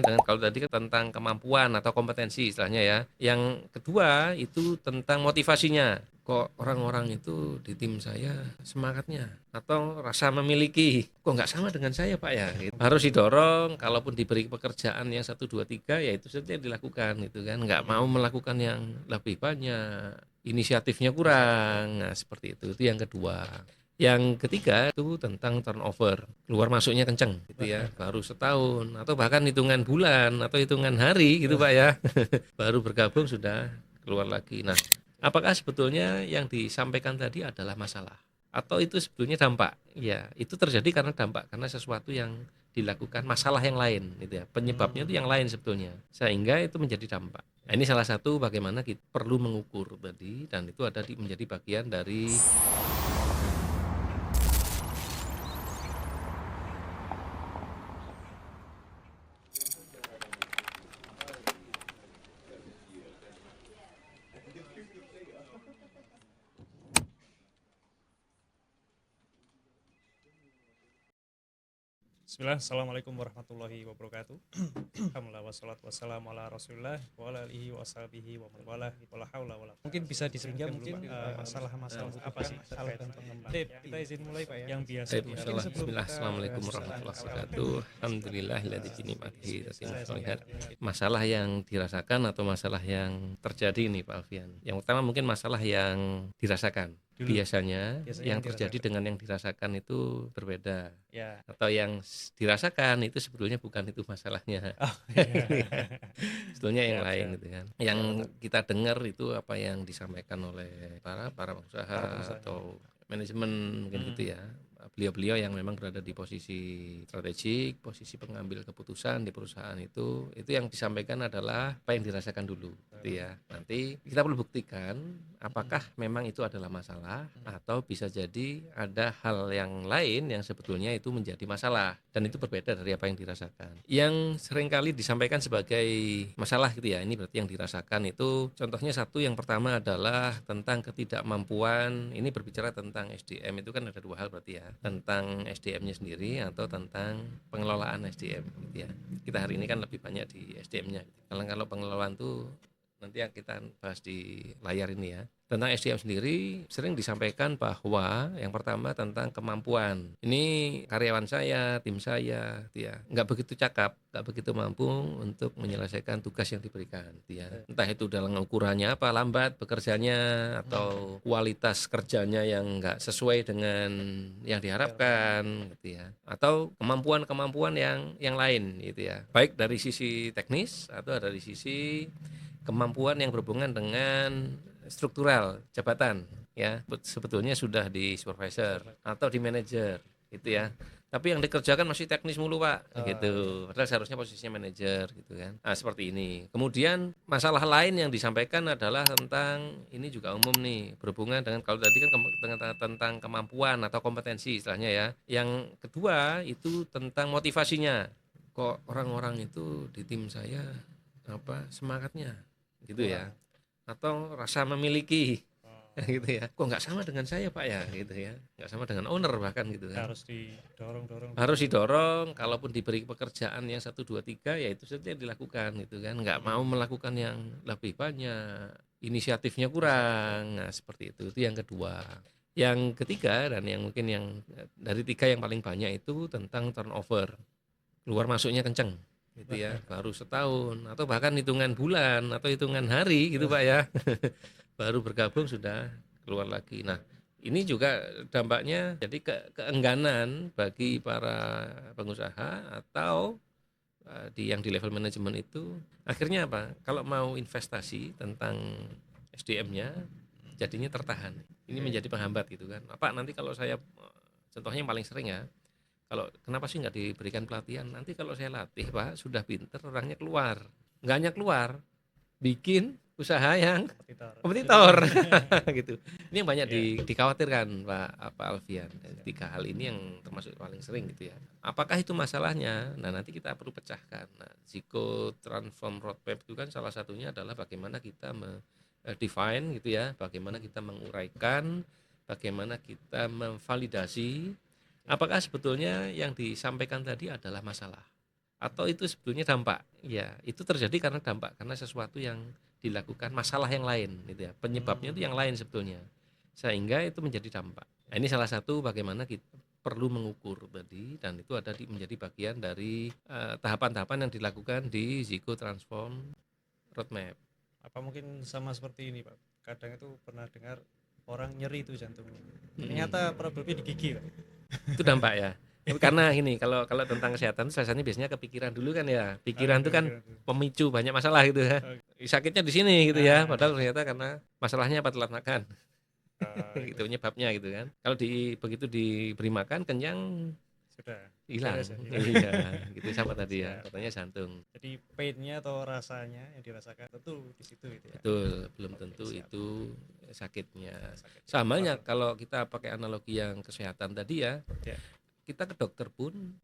dengan kalau tadi kan tentang kemampuan atau kompetensi istilahnya ya. Yang kedua itu tentang motivasinya. Kok orang-orang itu di tim saya semangatnya atau rasa memiliki kok nggak sama dengan saya Pak ya gitu. Harus didorong, kalaupun diberi pekerjaan yang 1, 2, 3 ya itu saja yang dilakukan gitu kan, nggak mau melakukan yang lebih banyak, inisiatifnya kurang. Nah seperti itu yang kedua. Yang ketiga itu tentang turnover, keluar masuknya kenceng gitu ya, baru setahun atau bahkan hitungan bulan atau hitungan hari gitu Pak ya, baru bergabung sudah keluar lagi. Nah, apakah sebetulnya yang disampaikan tadi adalah masalah? Atau itu sebetulnya dampak? Ya, itu terjadi karena dampak, karena sesuatu yang dilakukan masalah yang lain gitu ya, penyebabnya itu yang lain sebetulnya, sehingga itu menjadi dampak. Nah, ini salah satu bagaimana kita perlu mengukur tadi, dan itu ada menjadi bagian dari. Bismillah, Assalamualaikum warahmatullahi wabarakatuh. Alhamdulillah wassalatu wassalamu ala rasulillah wa ala alihi wa sahbihi wa man walah wala haula wala. Mungkin bisa disebutkan mungkin masalah-masalah apa sih terkait pengembang. Kita izin mulai Pak ya. Yang biasa. Bismillah, Assalamualaikum warahmatullahi wabarakatuh. Alhamdulillahilladzi bi ni'matihi tatimmu shalihat. Masalah yang dirasakan atau masalah yang terjadi nih Pak Alfian. Yang pertama mungkin masalah yang dirasakan. Biasanya yang terjadi dengan yang dirasakan itu berbeda. Ya. Atau yang dirasakan itu sebetulnya bukan itu masalahnya. Oh, iya. Sebetulnya yang lain gitu kan. Yang kita dengar itu apa yang disampaikan oleh para pengusaha atau manajemen mungkin gitu ya. Beliau-beliau yang memang berada di posisi strategik, posisi pengambil keputusan di perusahaan itu yang disampaikan adalah apa yang dirasakan dulu gitu ya. Nanti kita perlu buktikan apakah memang itu adalah masalah atau bisa jadi ada hal yang lain yang sebetulnya itu menjadi masalah dan itu berbeda dari apa yang dirasakan. Yang seringkali disampaikan sebagai masalah gitu ya, ini berarti yang dirasakan itu contohnya satu, yang pertama adalah tentang ketidakmampuan. Ini berbicara tentang SDM, itu kan ada dua hal berarti ya, tentang SDM-nya sendiri atau tentang pengelolaan SDM gitu ya. Kita hari ini kan lebih banyak di SDM-nya. Kalau pengelolaan tuh nanti yang kita bahas di layar ini ya. Tentang SDM sendiri sering disampaikan bahwa yang pertama tentang kemampuan. Ini karyawan saya, tim saya, gitu ya, nggak begitu cakap, nggak begitu mampu untuk menyelesaikan tugas yang diberikan, gitu ya. Entah itu dalam ukurannya apa, lambat bekerjanya atau kualitas kerjanya yang nggak sesuai dengan yang diharapkan, gitu ya. Atau kemampuan-kemampuan yang lain, gitu ya. Baik dari sisi teknis atau dari sisi kemampuan yang berhubungan dengan struktural jabatan ya, sebetulnya sudah di supervisor atau di manajer gitu ya, tapi yang dikerjakan masih teknis mulu Pak gitu, padahal seharusnya posisinya manajer gitu kan. Nah seperti ini. Kemudian masalah lain yang disampaikan adalah tentang, ini juga umum nih, berhubungan dengan kalau tadi kan tentang kemampuan atau kompetensi istilahnya ya. Yang kedua itu tentang motivasinya. Kok orang-orang itu di tim saya semangatnya gitu ya, atau rasa memiliki gitu ya, kok nggak sama dengan saya Pak ya gitu ya, nggak sama dengan owner bahkan gitu kan. Harus didorong, kalaupun diberi pekerjaan yang 1, 2, 3 ya itu saja yang dilakukan gitu kan, nggak mau melakukan yang lebih banyak, inisiatifnya kurang. Nah seperti itu yang kedua. Yang ketiga dan yang mungkin yang dari tiga yang paling banyak itu tentang turnover, keluar masuknya kenceng gitu ya, baru setahun atau bahkan hitungan bulan atau hitungan hari gitu Pak ya, baru bergabung sudah keluar lagi. Nah ini juga dampaknya jadi keengganan bagi para pengusaha atau yang di level manajemen itu, akhirnya apa, kalau mau investasi tentang SDM-nya jadinya tertahan. Ini menjadi penghambat gitu kan Pak. Nanti kalau saya, contohnya yang paling sering ya, kalau kenapa sih nggak diberikan pelatihan? Nanti kalau saya latih Pak, sudah pinter orangnya keluar. Nggak hanya keluar, bikin usaha yang kompetitor gitu. Ini yang banyak dikhawatirkan Pak Alfian. Tiga hal ini yang termasuk paling sering gitu ya. Apakah itu masalahnya? Nah nanti kita perlu pecahkan. Nah, Ziko Transform Roadmap itu kan salah satunya adalah bagaimana kita define gitu ya, bagaimana kita menguraikan, bagaimana kita memvalidasi apakah sebetulnya yang disampaikan tadi adalah masalah atau itu sebetulnya dampak. Ya, itu terjadi karena dampak, karena sesuatu yang dilakukan, masalah yang lain gitu ya. Penyebabnya itu yang lain sebetulnya. Sehingga itu menjadi dampak. Nah, ini salah satu bagaimana kita perlu mengukur tadi, dan itu ada menjadi bagian dari tahapan-tahapan yang dilakukan di Zico Transform Roadmap. Apa mungkin sama seperti ini, Pak? Kadang itu pernah dengar orang nyeri itu jantungnya. Ternyata problemnya di gigi, Pak. Itu dampak ya. Karena ini kalau kalau tentang kesehatan biasanya kepikiran dulu kan ya. Pikiran itu kan pemicu banyak masalah gitu ya. Sakitnya di sini gitu ya. Padahal ternyata karena masalahnya apa, telat makan. Itu penyebabnya gitu kan. Kalau begitu diberi makan kenyang sudah hilang. beres ya. Iya, gitu sama tadi ya. Katanya jantung. Jadi pain-nya atau rasanya yang dirasakan tentu di situ gitu ya. Betul, belum tentu itu sakitnya. Samanya kalau kita pakai analogi yang kesehatan tadi ya. Kita ke dokter pun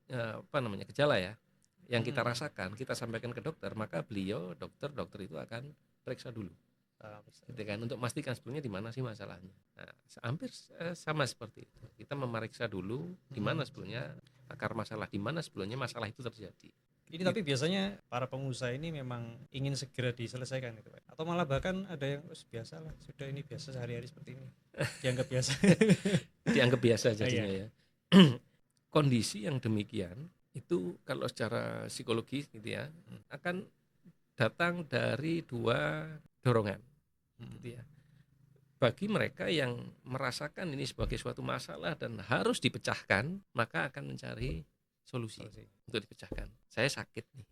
gejala ya yang kita rasakan, kita sampaikan ke dokter, maka dokter itu akan periksa dulu. Gitu kan, untuk memastikan sebetulnya di mana sih masalahnya. Nah, hampir sama seperti itu. Kita memeriksa dulu di mana sebetulnya akar masalah, di mana sebetulnya masalah itu terjadi. Ini tapi biasanya para pengusaha ini memang ingin segera diselesaikan gitu, Pak. Atau malah bahkan ada yang biasa lah, sudah ini biasa sehari-hari seperti ini. Dianggap biasa. Dianggap biasa jadinya ya. Kondisi yang demikian itu kalau secara psikologis gitu ya akan datang dari dua dorongan gitu ya. Bagi mereka yang merasakan ini sebagai suatu masalah dan harus dipecahkan, maka akan mencari solusi untuk dipecahkan. Saya sakit nih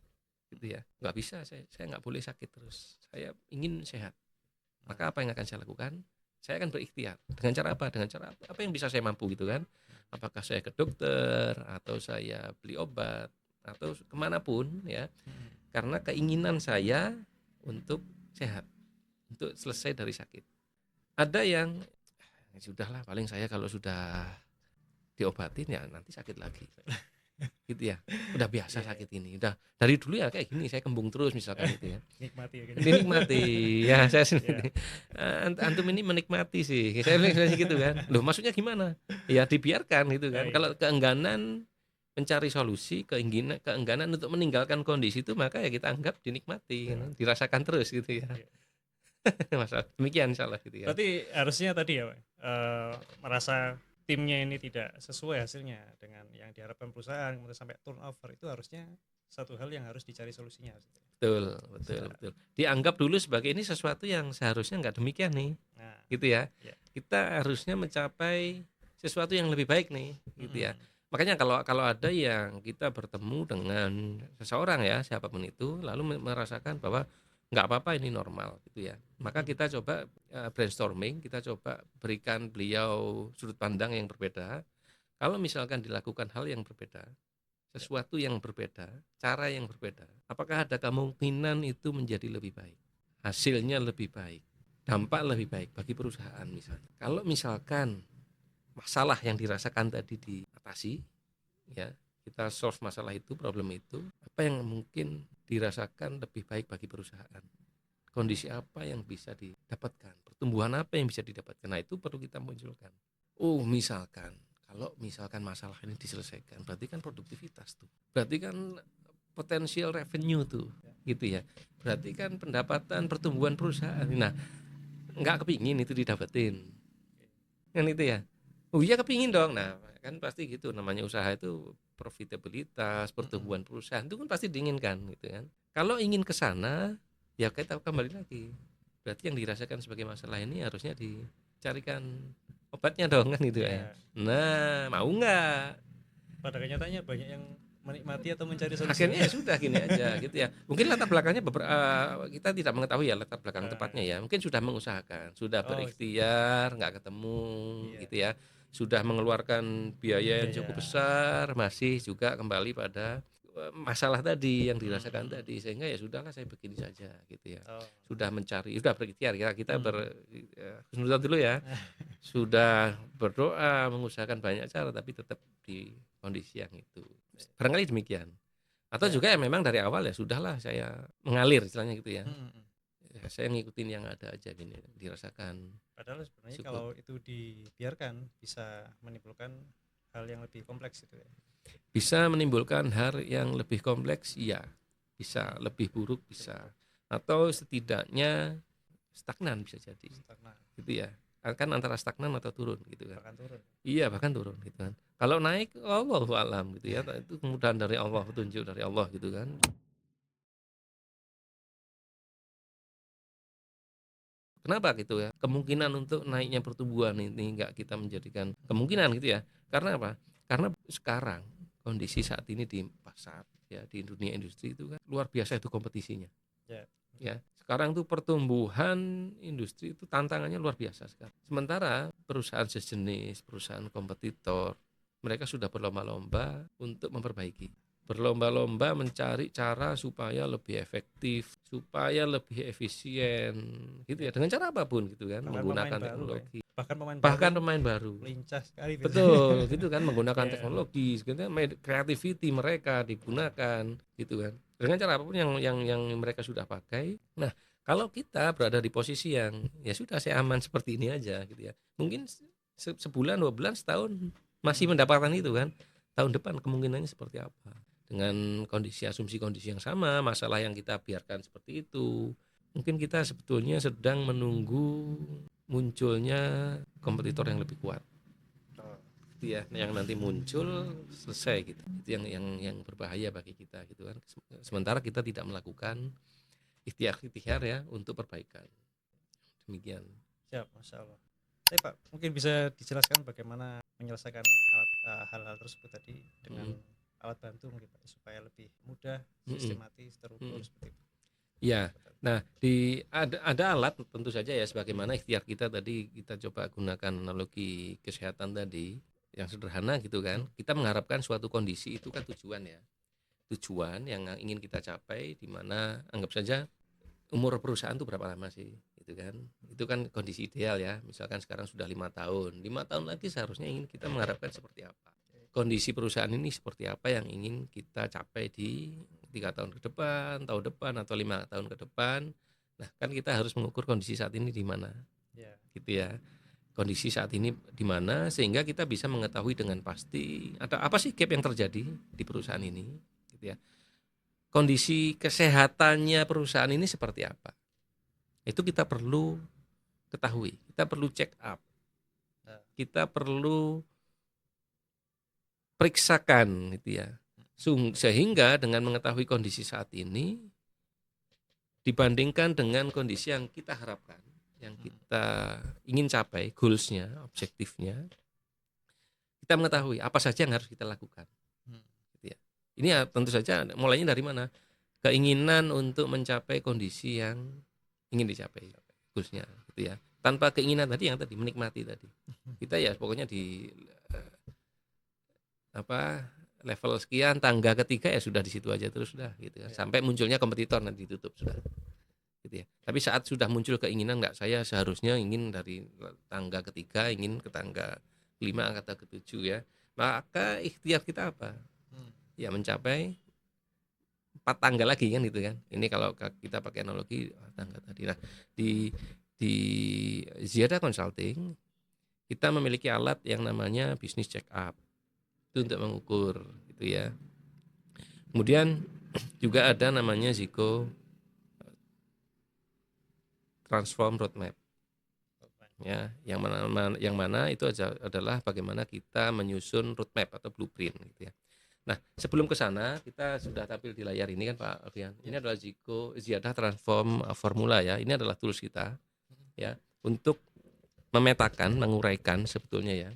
gitu ya, nggak bisa, saya nggak boleh sakit terus, saya ingin sehat. Maka apa yang akan saya lakukan? Saya akan berikhtiar. Dengan cara apa? Dengan cara apa yang bisa saya mampu gitu kan. Apakah saya ke dokter, atau saya beli obat, atau kemanapun ya. Karena keinginan saya untuk sehat, untuk selesai dari sakit. Ada yang sudahlah, paling saya kalau sudah diobatin ya nanti sakit lagi. Gitu ya, udah biasa sakit ini, udah dari dulu ya kayak gini, saya kembung terus misalkan gitu ya. Nikmati ya, dinikmati ya, saya sendiri. Antum ini menikmati sih, saya bilang gitu kan. Loh, maksudnya gimana? Ya dibiarkan gitu kan. Kalau keengganan mencari solusi, keengganan untuk meninggalkan kondisi itu, maka ya kita anggap dinikmati, dirasakan terus gitu ya. Masalah demikian insyaallah gitu ya. Berarti harusnya tadi ya, Pak, merasa timnya ini tidak sesuai hasilnya dengan yang diharapkan perusahaan, kemudian sampai turnover, itu harusnya satu hal yang harus dicari solusinya. Betul. Dianggap dulu sebagai ini sesuatu yang seharusnya nggak demikian nih, gitu ya. Kita harusnya mencapai sesuatu yang lebih baik nih, gitu ya. Makanya kalau ada yang kita bertemu dengan seseorang ya, siapapun itu, lalu merasakan bahwa nggak apa-apa, ini normal gitu ya, maka kita coba brainstorming, kita coba berikan beliau sudut pandang yang berbeda. Kalau misalkan dilakukan hal yang berbeda, sesuatu yang berbeda, cara yang berbeda, apakah ada kemungkinan itu menjadi lebih baik, hasilnya lebih baik, dampak lebih baik bagi perusahaan misalnya. Kalau misalkan masalah yang dirasakan tadi diatasi ya, kita solve masalah itu, problem itu, apa yang mungkin dirasakan lebih baik bagi perusahaan, kondisi apa yang bisa didapatkan, pertumbuhan apa yang bisa didapatkan. Nah, itu perlu kita munculkan. Misalkan kalau masalah ini diselesaikan, berarti kan produktivitas tuh, berarti kan potensial revenue tuh gitu ya, berarti kan pendapatan, pertumbuhan perusahaan. Nah, nggak kepingin itu didapetin kan itu ya. Iya kepingin dong. Nah, kan pasti gitu, namanya usaha itu profitabilitas, pertumbuhan perusahaan itu kan pasti diinginkan gitu kan. Kalau ingin ke sana, ya kita kembali lagi, berarti yang dirasakan sebagai masalah ini harusnya dicarikan obatnya dong kan gitu ya. Nah, mau nggak? Pada kenyataannya banyak yang menikmati atau mencari solusi. Akhirnya ya sudah gini aja gitu ya. Mungkin latar belakangnya kita tidak mengetahui ya latar belakang tepatnya ya. Mungkin sudah mengusahakan, sudah berikhtiar, nggak ketemu gitu ya. Sudah mengeluarkan biaya yang cukup besar, masih juga kembali pada masalah tadi yang dirasakan tadi, sehingga ya sudahlah, saya begini saja gitu ya. Sudah mencari, sudah berikhtiar ya, kita husnuzon dulu ya. Sudah berdoa, mengusahakan banyak cara, tapi tetap di kondisi yang itu. Barangkali demikian. Atau juga ya memang dari awal ya sudahlah, saya mengalir istilahnya gitu ya. Ya, saya ngikutin yang ada aja gini, dirasakan. Padahal sebenarnya kalau itu dibiarkan bisa menimbulkan hal yang lebih kompleks gitu ya. Bisa menimbulkan hal yang lebih kompleks, iya. Bisa lebih buruk, bisa. Atau setidaknya stagnan bisa jadi. Stagnan, Gitu ya. Kan antara stagnan atau turun gitu kan. bahkan turun. Iya, bahkan turun gitu kan. Kalau naik Allahu alam gitu ya. Itu kemudahan dari Allah, petunjuk dari Allah gitu kan. Kenapa gitu ya? Kemungkinan untuk naiknya pertumbuhan ini nggak kita menjadikan kemungkinan gitu ya. Karena apa? Karena sekarang kondisi saat ini di pasar ya, di dunia industri itu kan luar biasa itu kompetisinya. Ya. Ya, sekarang tuh pertumbuhan industri itu tantangannya luar biasa sekarang. Sementara perusahaan sejenis, perusahaan kompetitor, mereka sudah berlomba-lomba untuk memperbaiki. Berlomba-lomba mencari cara supaya lebih efektif, supaya lebih efisien, gitu ya. Dengan cara apapun gitu kan, Bahkan menggunakan teknologi. pemain Bahkan baru pemain baru. lincah sekali biasanya. Betul, gitu kan, menggunakan Ya. teknologi, gitu kan, creativity mereka digunakan, gitu kan. Dengan cara apapun yang mereka sudah pakai. Nah, kalau kita berada di posisi yang ya sudah saya aman seperti ini aja gitu ya. Mungkin sebulan, 2 bulan, setahun masih mendapatkan itu kan. Tahun depan kemungkinannya seperti apa? Dengan kondisi asumsi kondisi yang sama, masalah yang kita biarkan seperti itu. Mungkin kita sebetulnya sedang menunggu munculnya kompetitor yang lebih kuat. Gitu ya, yang nanti muncul selesai gitu. Itu yang berbahaya bagi kita gitu kan. Sementara kita tidak melakukan ikhtiar ya untuk perbaikan. Demikian. Siap, Masya Allah. Tapi Pak, mungkin bisa dijelaskan bagaimana menyelesaikan hal-hal tersebut tadi dengan alat bantu mungkin Pak, supaya lebih mudah, sistematis, terukur seperti itu. Ya, nah ada alat tentu saja ya, sebagaimana ikhtiar kita tadi, kita coba gunakan analogi kesehatan tadi yang sederhana gitu kan. Kita mengharapkan suatu kondisi itu kan tujuan ya, tujuan yang ingin kita capai, di mana anggap saja umur perusahaan itu berapa lama sih gitu kan. Itu kan kondisi ideal ya, misalkan sekarang sudah 5 tahun lagi seharusnya ingin kita mengharapkan seperti apa, kondisi perusahaan ini seperti apa yang ingin kita capai di 3 tahun ke depan, tahun depan, atau 5 tahun ke depan. Nah kan kita harus mengukur kondisi saat ini di mana, gitu ya. Kondisi saat ini di mana, sehingga kita bisa mengetahui dengan pasti ada apa sih gap yang terjadi di perusahaan ini, gitu ya. Kondisi kesehatannya perusahaan ini seperti apa, itu kita perlu ketahui, kita perlu check up, kita perlu periksakan gitu ya. Sehingga dengan mengetahui kondisi saat ini dibandingkan dengan kondisi yang kita harapkan, yang kita ingin capai, goalsnya, objektifnya, kita mengetahui apa saja yang harus kita lakukan. Gitu ya. Ini ya tentu saja mulainya dari mana? Keinginan untuk mencapai kondisi yang ingin dicapai, goalsnya, gitu ya. Tanpa keinginan tadi yang tadi menikmati tadi, kita ya pokoknya di level sekian, tangga ketiga ya sudah di situ aja terus sudah gitu ya. Sampai munculnya kompetitor nanti ditutup sudah. Gitu ya. Tapi saat sudah muncul keinginan, enggak, saya seharusnya ingin dari tangga ketiga ingin ke tangga 5 atau ke 7 ya. Maka ikhtiar kita apa? Ya mencapai 4 tangga lagi kan gitu kan. Ini kalau kita pakai analogi tangga tadi. Nah, di Ziyadah Consulting kita memiliki alat yang namanya business check up. Itu untuk mengukur gitu ya. Kemudian juga ada namanya Zico Transform Roadmap ya, yang mana itu adalah bagaimana kita menyusun roadmap atau blueprint gitu ya. Nah sebelum ke sana kita sudah tampil di layar ini kan Pak Alfian, ini adalah Ziyadah Transform Formula ya. Ini adalah tools kita ya untuk memetakan, menguraikan sebetulnya ya,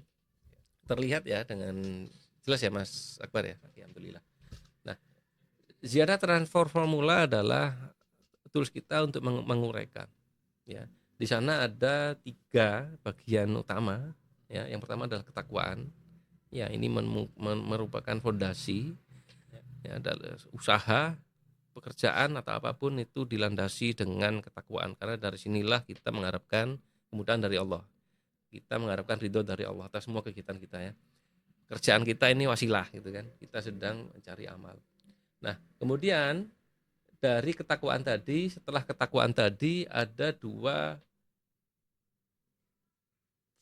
terlihat ya dengan jelas ya Mas Akbar ya, alhamdulillah. Nah, Ziyadah Transform Formula adalah tools kita untuk menguraikan ya. Di sana ada 3 bagian utama ya. Yang pertama adalah ketakwaan. Ya, ini merupakan fondasi ya, adalah usaha, pekerjaan atau apapun itu dilandasi dengan ketakwaan, karena dari sinilah kita mengharapkan kemudahan dari Allah. Kita mengharapkan ridho dari Allah atas semua kegiatan kita ya. Kerjaan kita ini wasilah gitu kan, kita sedang mencari amal. Nah kemudian dari ketakwaan tadi, setelah ketakwaan tadi ada 2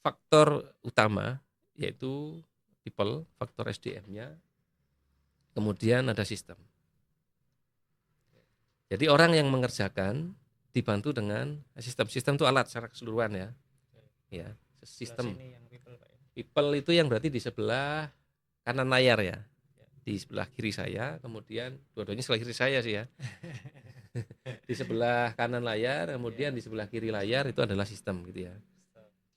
faktor utama, yaitu people, faktor SDM-nya, kemudian ada sistem. Jadi orang yang mengerjakan dibantu dengan sistem. Sistem itu alat secara keseluruhan ya. Ya, sistem. Ini yang people, Pak, ya. People itu yang berarti di sebelah kanan layar ya. Di sebelah kiri saya, kemudian dua-duanya sebelah kiri saya sih ya. Di sebelah kanan layar, kemudian di sebelah kiri layar itu adalah sistem gitu ya.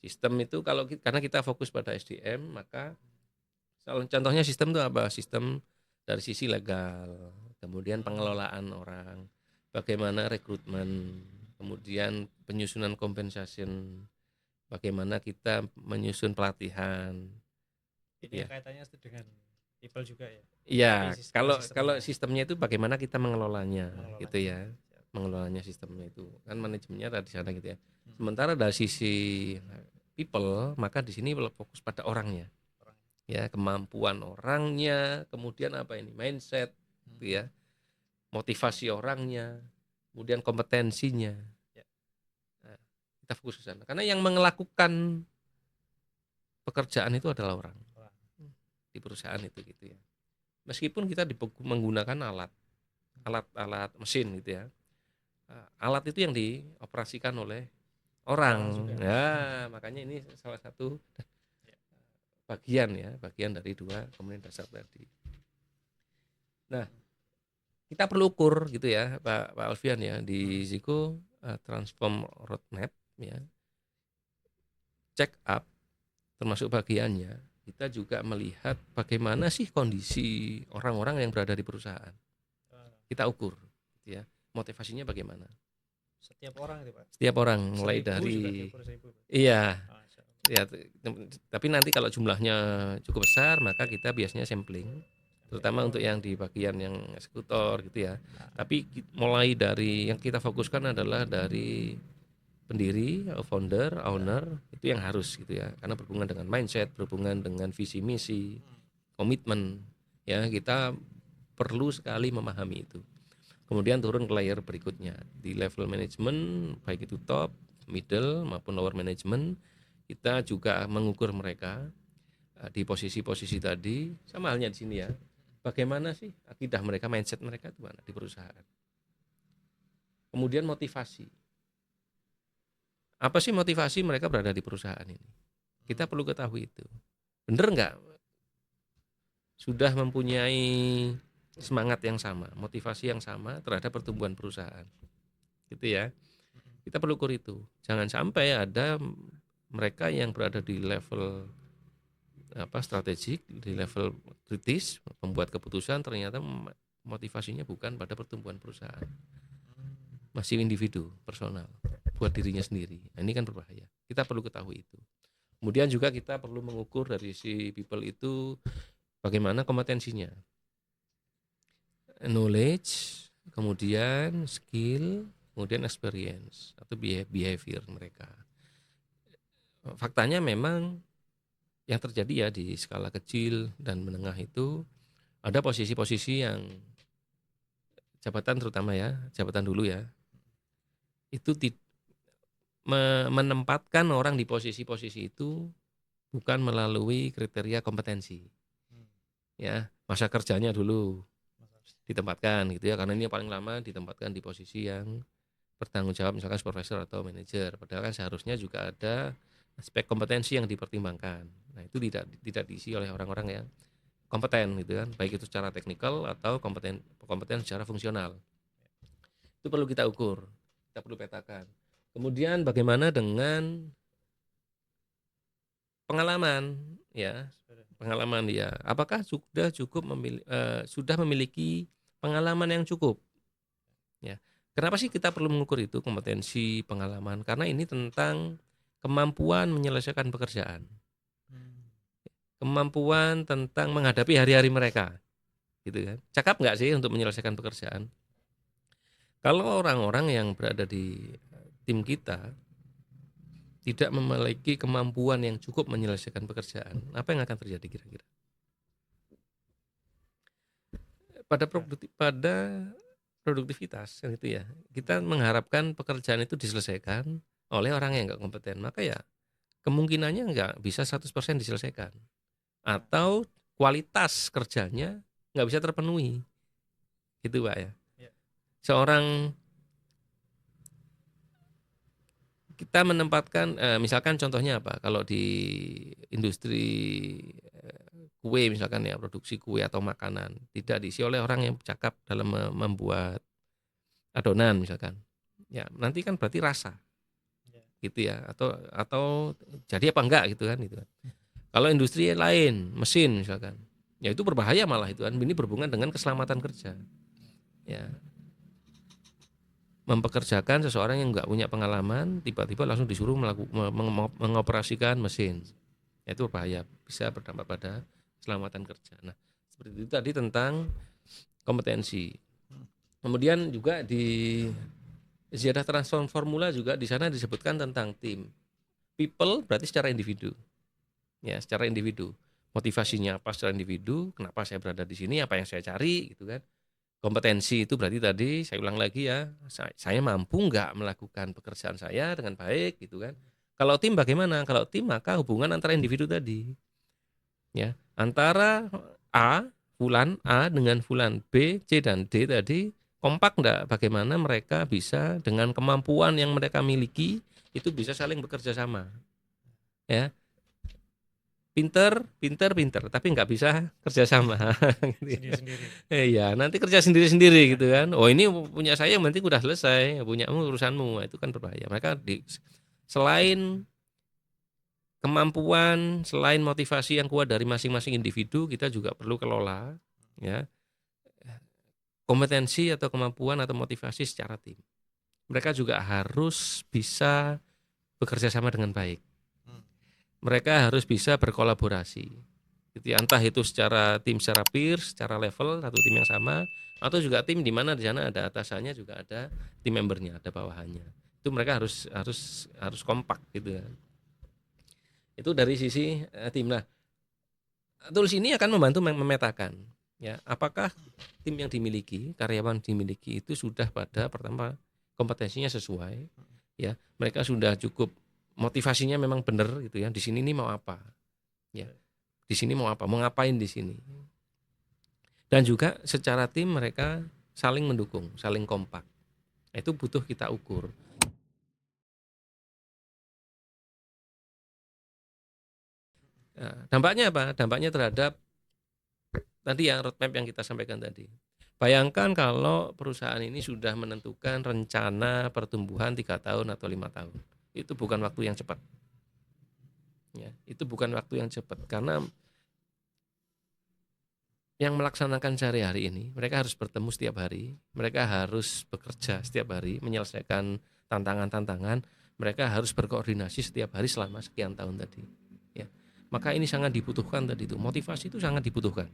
Sistem itu karena kita fokus pada SDM, maka contohnya sistem itu apa? Sistem dari sisi legal, kemudian pengelolaan orang, bagaimana rekrutmen, kemudian penyusunan compensation, bagaimana kita menyusun pelatihan. Ini kaitannya dengan people juga ya. Iya, Tapi kalau sistemnya itu bagaimana kita mengelolanya, gitu ya. Siap. Mengelolanya sistemnya itu kan manajemennya ada di sana gitu ya. Sementara dari sisi people, maka di sini fokus pada orangnya. Ya, kemampuan orangnya, kemudian apa ini? Mindset, gitu ya. Motivasi orangnya, kemudian kompetensinya. Nah, kita fokus ke sana. Karena yang melakukan pekerjaan itu adalah orang di perusahaan itu gitu ya. Meskipun kita menggunakan alat mesin gitu ya, alat itu yang dioperasikan oleh orang ya, makanya ini salah satu bagian dari dua komponen dasar tadi. Nah, kita perlu ukur gitu ya Pak Alfian ya, di Ziko transform roadmap ya, check up termasuk bagiannya. Kita juga melihat bagaimana sih kondisi orang-orang yang berada di perusahaan. Kita ukur, gitu ya, motivasinya bagaimana. Setiap orang itu Pak. Setiap orang, mulai dari iya, ya, tapi nanti kalau jumlahnya cukup besar, maka kita biasanya sampling, terutama untuk yang di bagian yang eksekutor, gitu ya. Tapi mulai dari yang kita fokuskan adalah dari pendiri, founder, owner, itu yang harus gitu ya, karena berhubungan dengan mindset, berhubungan dengan visi misi, komitmen ya, kita perlu sekali memahami itu. Kemudian turun ke layer berikutnya, di level manajemen, baik itu top, middle maupun lower management, kita juga mengukur mereka di posisi-posisi tadi. Sama halnya di sini ya, bagaimana sih akidah mereka, mindset mereka itu mana di perusahaan. Kemudian motivasi, apa sih motivasi mereka berada di perusahaan ini? Kita perlu ketahui itu. Bener nggak? Sudah mempunyai semangat yang sama, motivasi yang sama terhadap pertumbuhan perusahaan. Gitu ya. Kita perlu ukur itu. Jangan sampai ada mereka yang berada di level strategik, di level kritis, membuat keputusan ternyata motivasinya bukan pada pertumbuhan perusahaan. Masih individu, personal, buat dirinya sendiri. Nah, ini kan berbahaya. Kita perlu ketahui itu. Kemudian juga kita perlu mengukur dari si people itu bagaimana kompetensinya. Knowledge, kemudian skill, kemudian experience atau behavior mereka. Faktanya memang yang terjadi ya di skala kecil dan menengah itu ada posisi-posisi yang jabatan, terutama ya, jabatan dulu ya, itu menempatkan orang di posisi-posisi itu bukan melalui kriteria kompetensi. Ya, masa kerjanya dulu ditempatkan gitu ya, karena ini paling lama ditempatkan di posisi yang bertanggung jawab, misalkan supervisor atau manajer. Padahal kan seharusnya juga ada aspek kompetensi yang dipertimbangkan. Nah, itu tidak diisi oleh orang-orang yang kompeten gitu kan, baik itu secara teknikal atau kompeten secara fungsional. Itu perlu kita ukur, kita perlu petakan. Kemudian bagaimana dengan pengalaman ya? Pengalaman ya. Apakah sudah memiliki pengalaman yang cukup? Ya. Kenapa sih kita perlu mengukur itu, kompetensi, pengalaman? Karena ini tentang kemampuan menyelesaikan pekerjaan. Kemampuan tentang menghadapi hari-hari mereka. Gitu kan. Cakap nggak sih untuk menyelesaikan pekerjaan? Kalau orang-orang yang berada di tim kita tidak memiliki kemampuan yang cukup menyelesaikan pekerjaan, apa yang akan terjadi kira-kira? Pada produktivitas kan itu ya, kita mengharapkan pekerjaan itu diselesaikan oleh orang yang nggak kompeten, maka ya kemungkinannya nggak bisa 100% diselesaikan, atau kualitas kerjanya nggak bisa terpenuhi, gitu Pak ya. Ya. Seorang kita menempatkan misalkan contohnya apa? Kalau di industri kue misalkan ya, produksi kue atau makanan tidak diisi oleh orang yang cakap dalam membuat adonan misalkan. Ya, nanti kan berarti rasa Ya. gitu ya, atau jadi apa enggak gitu kan itu kan. Kalau industri lain, mesin misalkan, ya itu berbahaya malah itu kan. Ini berhubungan dengan keselamatan kerja. Ya, mempekerjakan seseorang yang nggak punya pengalaman tiba-tiba langsung disuruh mengoperasikan mesin, ya, itu berbahaya, bisa berdampak pada keselamatan kerja. Nah, seperti itu tadi tentang kompetensi. Kemudian juga di Ziyadah Transform Formula juga di sana disebutkan tentang tim. People berarti secara individu, ya, secara individu. Motivasinya apa secara individu, kenapa saya berada di sini, apa yang saya cari gitu kan. Kompetensi itu berarti tadi saya ulang lagi ya, saya mampu nggak melakukan pekerjaan saya dengan baik gitu kan. Kalau tim bagaimana? Kalau tim maka hubungan antara individu tadi, ya, antara fulan A dengan fulan B, C dan D tadi kompak enggak? Bagaimana mereka bisa dengan kemampuan yang mereka miliki itu bisa saling bekerja sama, ya. Pinter, tapi nggak bisa kerja sama. Gitu ya. Sendiri-sendiri. Iya, nanti kerja sendiri-sendiri gitu kan. Oh ini punya saya yang penting udah selesai, punyamu urusanmu. Itu kan berbahaya. Mereka selain kemampuan, selain motivasi yang kuat dari masing-masing individu, kita juga perlu kelola ya kompetensi atau kemampuan atau motivasi secara tim. Mereka juga harus bisa bekerja sama dengan baik. Mereka harus bisa berkolaborasi. Gitu ya. Entah itu secara tim, secara peers, secara level satu tim yang sama, atau juga tim di mana di sana ada atasannya, juga ada tim membernya, ada bawahannya. Itu mereka harus kompak gitu ya. Itu dari sisi tim. Nah, tools ini akan membantu memetakan ya, apakah tim yang dimiliki, karyawan dimiliki itu sudah pada pertama kompetensinya sesuai, ya, mereka sudah cukup motivasinya memang benar gitu ya. Di sini nih mau apa? Ya. Di sini mau apa? Mau ngapain di sini? Dan juga secara tim mereka saling mendukung, saling kompak. Itu butuh kita ukur. Nah, dampaknya apa? Dampaknya terhadap tadi yang roadmap yang kita sampaikan tadi. Bayangkan kalau perusahaan ini sudah menentukan rencana pertumbuhan 3 tahun atau 5 tahun. Itu bukan waktu yang cepat. Ya, itu bukan waktu yang cepat karena yang melaksanakan sehari-hari ini mereka harus bertemu setiap hari, mereka harus bekerja setiap hari, menyelesaikan tantangan-tantangan, mereka harus berkoordinasi setiap hari selama sekian tahun tadi. Ya, maka ini sangat dibutuhkan tadi itu, motivasi itu sangat dibutuhkan.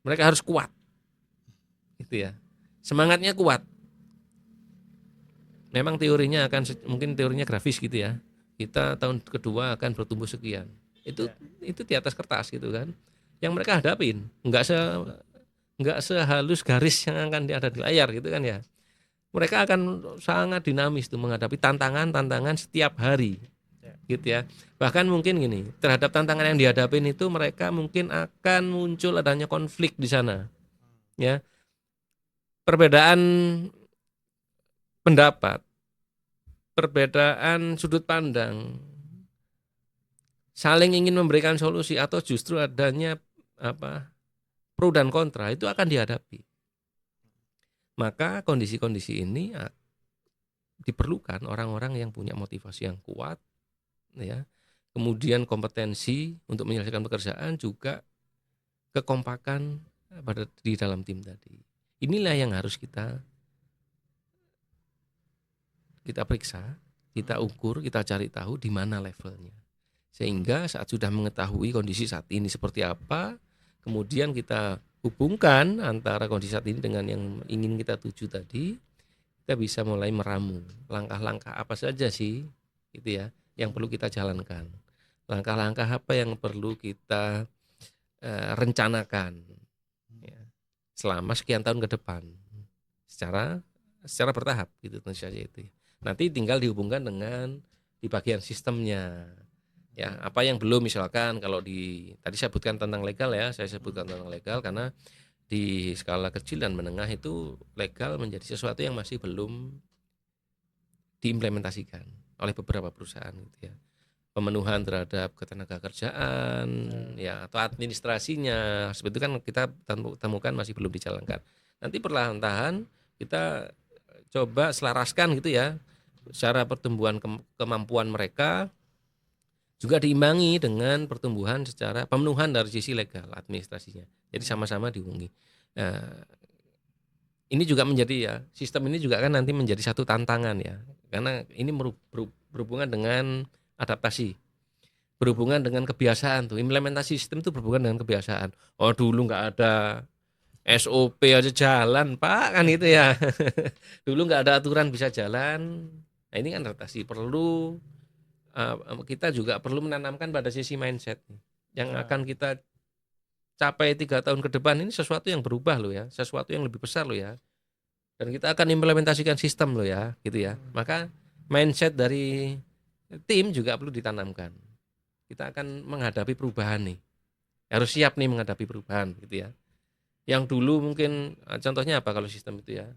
Mereka harus kuat, gitu ya, semangatnya kuat. Memang teorinya mungkin teorinya grafis gitu ya. Kita tahun kedua akan bertumbuh sekian. Itu di atas kertas gitu kan. Yang mereka hadapin nggak sehalus garis yang akan ada di layar gitu kan ya. Mereka akan sangat dinamis tuh menghadapi tantangan setiap hari. Gitu ya. Bahkan mungkin gini, terhadap tantangan yang dihadapin itu mereka mungkin akan muncul adanya konflik di sana. Ya. Perbedaan pendapat, perbedaan sudut pandang, saling ingin memberikan solusi atau justru adanya pro dan kontra itu akan dihadapi. Maka kondisi-kondisi ini diperlukan orang-orang yang punya motivasi yang kuat, ya. Kemudian kompetensi untuk menyelesaikan pekerjaan, juga kekompakan di dalam tim tadi. Inilah yang harus kita periksa, kita ukur, kita cari tahu di mana levelnya. Sehingga saat sudah mengetahui kondisi saat ini seperti apa, kemudian kita hubungkan antara kondisi saat ini dengan yang ingin kita tuju tadi, kita bisa mulai meramu langkah-langkah apa saja sih gitu ya yang perlu kita jalankan, langkah-langkah apa yang perlu kita rencanakan ya, selama sekian tahun ke depan secara bertahap gitu tentu saja itu. Nanti tinggal dihubungkan dengan di bagian sistemnya. Ya, apa yang belum, misalkan kalau tadi saya sebutkan tentang legal ya, saya sebutkan tentang legal karena di skala kecil dan menengah itu legal menjadi sesuatu yang masih belum diimplementasikan oleh beberapa perusahaan gitu ya. Pemenuhan terhadap ketenagakerjaan ya atau administrasinya seperti itu kan kita temukan masih belum dijalankan. Nanti perlahan-lahan kita coba selaraskan gitu ya secara pertumbuhan kemampuan mereka juga diimbangi dengan pertumbuhan secara pemenuhan dari sisi legal administrasinya. Jadi sama-sama diungi. Nah, ini juga menjadi ya sistem ini juga kan nanti menjadi satu tantangan ya karena ini berhubungan dengan adaptasi, berhubungan dengan kebiasaan tuh implementasi sistem itu berhubungan dengan kebiasaan. Oh dulu nggak ada SOP aja jalan Pak kan itu ya. Dulu nggak ada aturan bisa jalan. Nah ini kan adaptasi perlu kita juga perlu menanamkan pada sisi mindset yang akan kita capai 3 tahun ke depan ini sesuatu yang berubah loh ya, sesuatu yang lebih besar loh ya. Dan kita akan implementasikan sistem loh ya, gitu ya. Maka mindset dari tim juga perlu ditanamkan. Kita akan menghadapi perubahan nih. Harus siap nih menghadapi perubahan gitu ya. Yang dulu mungkin contohnya apa kalau sistem itu ya?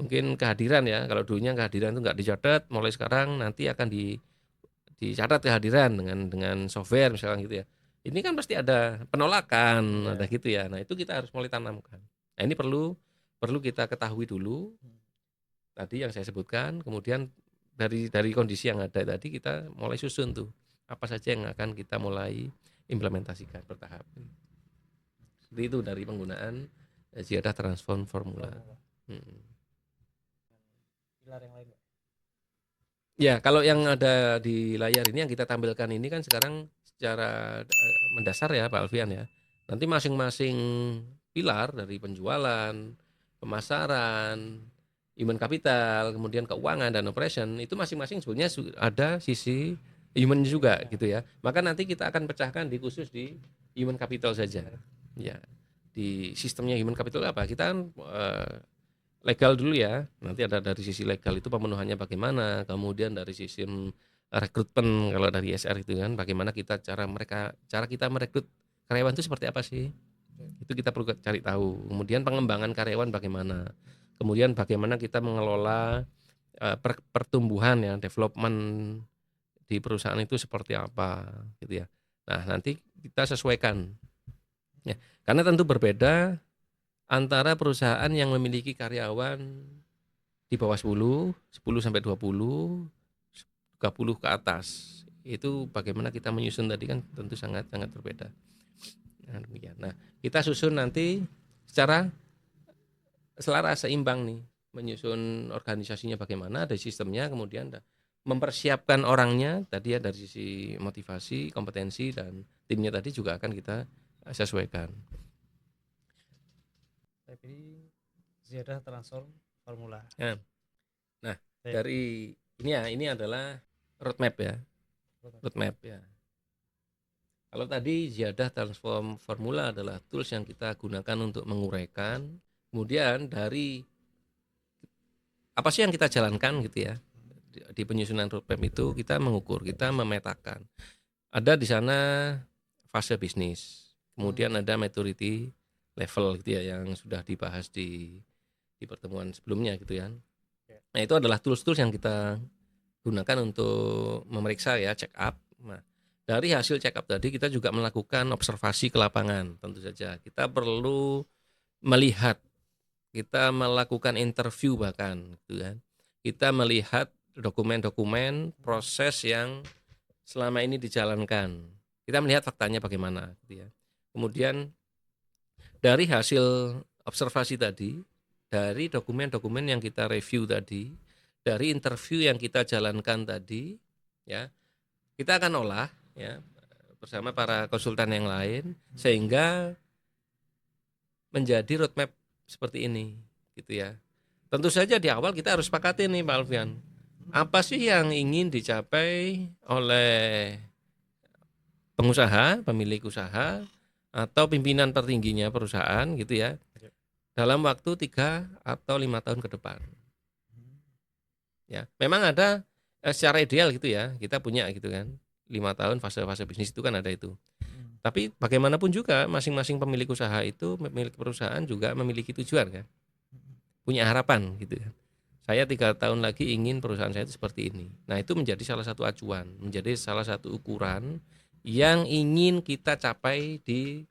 Mungkin kehadiran ya, kalau dulunya kehadiran itu nggak dicatat, mulai sekarang nanti akan dicatat kehadiran dengan software misalkan gitu ya. Ini kan pasti ada penolakan, ada gitu ya. Nah, itu kita harus mulai tanamkan. Nah, ini perlu kita ketahui dulu. Tadi yang saya sebutkan, kemudian dari kondisi yang ada tadi kita mulai susun tuh. Apa saja yang akan kita mulai implementasikan bertahap. Seperti itu dari penggunaan Ziyadah Transform Formula. Pilar yang lain. Ya, kalau yang ada di layar ini yang kita tampilkan ini kan sekarang secara mendasar ya Pak Alfian ya. Nanti masing-masing pilar dari penjualan, pemasaran, human capital, kemudian keuangan dan operation itu masing-masing sebenarnya ada sisi human juga gitu ya. Maka nanti kita akan pecahkan khusus di human capital saja. Ya. Di sistemnya human capital apa? Kita kan legal dulu ya. Nanti ada dari sisi legal itu pemenuhannya bagaimana, kemudian dari sistem rekrutmen kalau dari SR itu kan bagaimana cara kita merekrut karyawan itu seperti apa sih? Itu kita perlu cari tahu. Kemudian pengembangan karyawan bagaimana? Kemudian bagaimana kita mengelola pertumbuhan ya, development di perusahaan itu seperti apa gitu ya. Nah, nanti kita sesuaikan. Ya, karena tentu berbeda antara perusahaan yang memiliki karyawan di bawah 10 sampai 20, 30 ke atas. Itu bagaimana kita menyusun tadi kan tentu sangat berbeda. Nah, demikian. Nah, kita susun nanti secara selaras seimbang nih, menyusun organisasinya bagaimana, ada sistemnya, kemudian mempersiapkan orangnya tadi ya dari sisi motivasi, kompetensi dan timnya tadi juga akan kita sesuaikan. Saya pilih Ziyadah Transform Formula. Nah, dari ini adalah roadmap ya. Kalau tadi Ziyadah Transform Formula adalah tools yang kita gunakan untuk menguraikan, kemudian dari apa sih yang kita jalankan gitu ya. Di penyusunan roadmap itu kita mengukur, kita memetakan. Ada di sana fase bisnis, kemudian ada maturity level gitu ya yang sudah dibahas di pertemuan sebelumnya gitu ya. Nah, itu adalah tools-tools yang kita gunakan untuk memeriksa ya, check up. Nah, dari hasil check up tadi kita juga melakukan observasi ke lapangan. Tentu saja kita perlu melihat, kita melakukan interview bahkan gitu kan. Kita melihat dokumen-dokumen proses yang selama ini dijalankan. Kita melihat faktanya bagaimana gitu ya. Kemudian dari hasil observasi tadi, dari dokumen-dokumen yang kita review tadi, dari interview yang kita jalankan tadi, ya, kita akan olah ya bersama para konsultan yang lain sehingga menjadi roadmap seperti ini, gitu ya. Tentu saja di awal kita harus sepakati nih Pak Alfian, apa sih yang ingin dicapai oleh pengusaha, pemilik usaha atau pimpinan tertingginya perusahaan gitu ya dalam waktu 3 atau 5 tahun ke depan. Ya, memang ada secara ideal gitu ya kita punya gitu kan 5 tahun fase bisnis itu kan ada itu. Tapi bagaimanapun juga masing-masing pemilik usaha itu, pemilik perusahaan juga memiliki tujuan kan, punya harapan gitu kan. Saya 3 tahun lagi ingin perusahaan saya itu seperti ini. Nah itu menjadi salah satu acuan, menjadi salah satu ukuran yang ingin kita capai di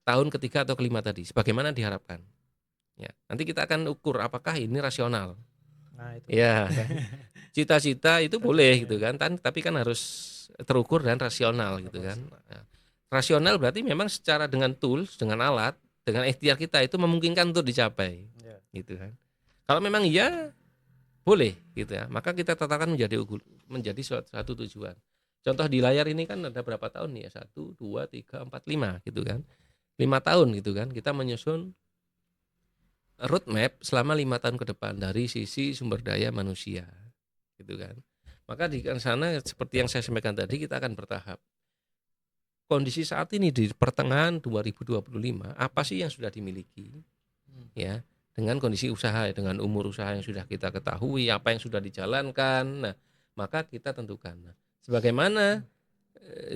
tahun ketiga atau kelima tadi, sebagaimana diharapkan. Ya, nanti kita akan ukur apakah ini rasional. Nah, itu. Ya, cita-cita itu boleh gitu Ya. kan, tapi kan harus terukur dan rasional gitu kan. Nah, rasional berarti memang secara dengan tools, dengan alat, dengan ikhtiar kita itu memungkinkan untuk dicapai, Ya. gitu kan. Kalau memang iya boleh gitu ya, maka kita tetapkan menjadi suatu tujuan. Contoh di layar ini kan ada berapa tahun nih ya, 1, 2, 3, 4, 5 gitu kan, 5 tahun gitu kan, kita menyusun roadmap selama 5 tahun ke depan dari sisi sumber daya manusia gitu kan. Maka di sana seperti yang saya sampaikan tadi, kita akan bertahap. Kondisi saat ini di pertengahan 2025 apa sih yang sudah dimiliki ya, dengan kondisi usaha, dengan umur usaha yang sudah kita ketahui, apa yang sudah dijalankan. Nah, maka kita tentukan. Nah, sebagaimana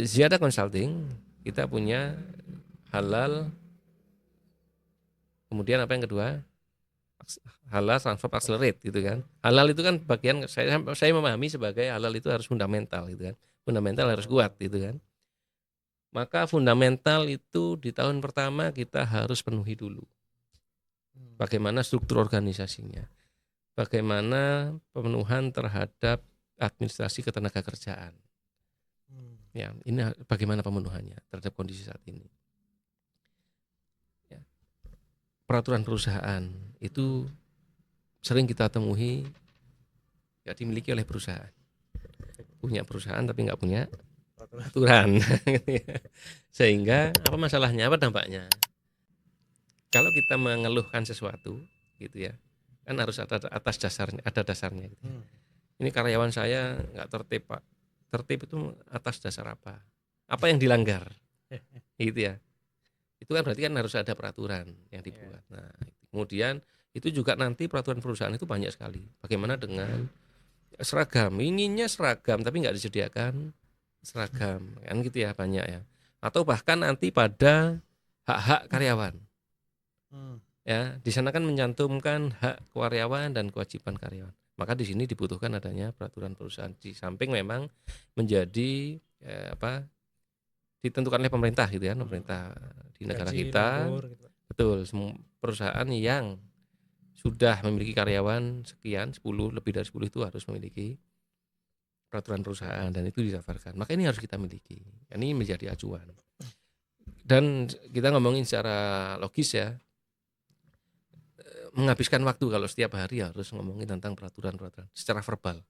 Ziyadah Consulting, kita punya halal, kemudian apa yang kedua? Halal transfer accelerate gitu kan. Halal itu kan bagian saya memahami sebagai halal itu harus fundamental gitu kan. Fundamental harus kuat gitu kan. Maka fundamental itu di tahun pertama kita harus penuhi dulu. Bagaimana struktur organisasinya. Bagaimana pemenuhan terhadap administrasi ketenagakerjaan. Ya, ini bagaimana pemenuhannya terhadap kondisi saat ini. Ya. Peraturan perusahaan itu sering kita temui ya dimiliki oleh perusahaan. Punya perusahaan tapi nggak punya peraturan. Sehingga apa masalahnya, apa dampaknya? Kalau kita mengeluhkan sesuatu gitu ya, kan harus ada atas dasarnya, ada dasarnya gitu. Ini karyawan saya nggak tertib Pak. Tertib itu atas dasar apa? Apa yang dilanggar? Gitu ya. Itu kan berarti kan harus ada peraturan yang dibuat. Nah, kemudian itu juga nanti peraturan perusahaan itu banyak sekali. Bagaimana dengan seragam? Inginnya seragam tapi nggak disediakan seragam, kan gitu ya, banyak ya. Atau bahkan nanti pada hak-hak karyawan. Ya, di sana kan mencantumkan hak karyawan dan kewajiban karyawan. Maka di sini dibutuhkan adanya peraturan perusahaan di samping memang menjadi ditentukan oleh pemerintah gitu ya, pemerintah di negara Gaji, kita. lembur, gitu. Betul, semua perusahaan yang sudah memiliki karyawan sekian, 10, lebih dari 10 itu harus memiliki peraturan perusahaan dan itu didaftarkan. Maka ini harus kita miliki. Ini menjadi acuan. Dan kita ngomongin secara logis ya, menghabiskan waktu kalau setiap hari harus ngomongin tentang peraturan-peraturan secara verbal.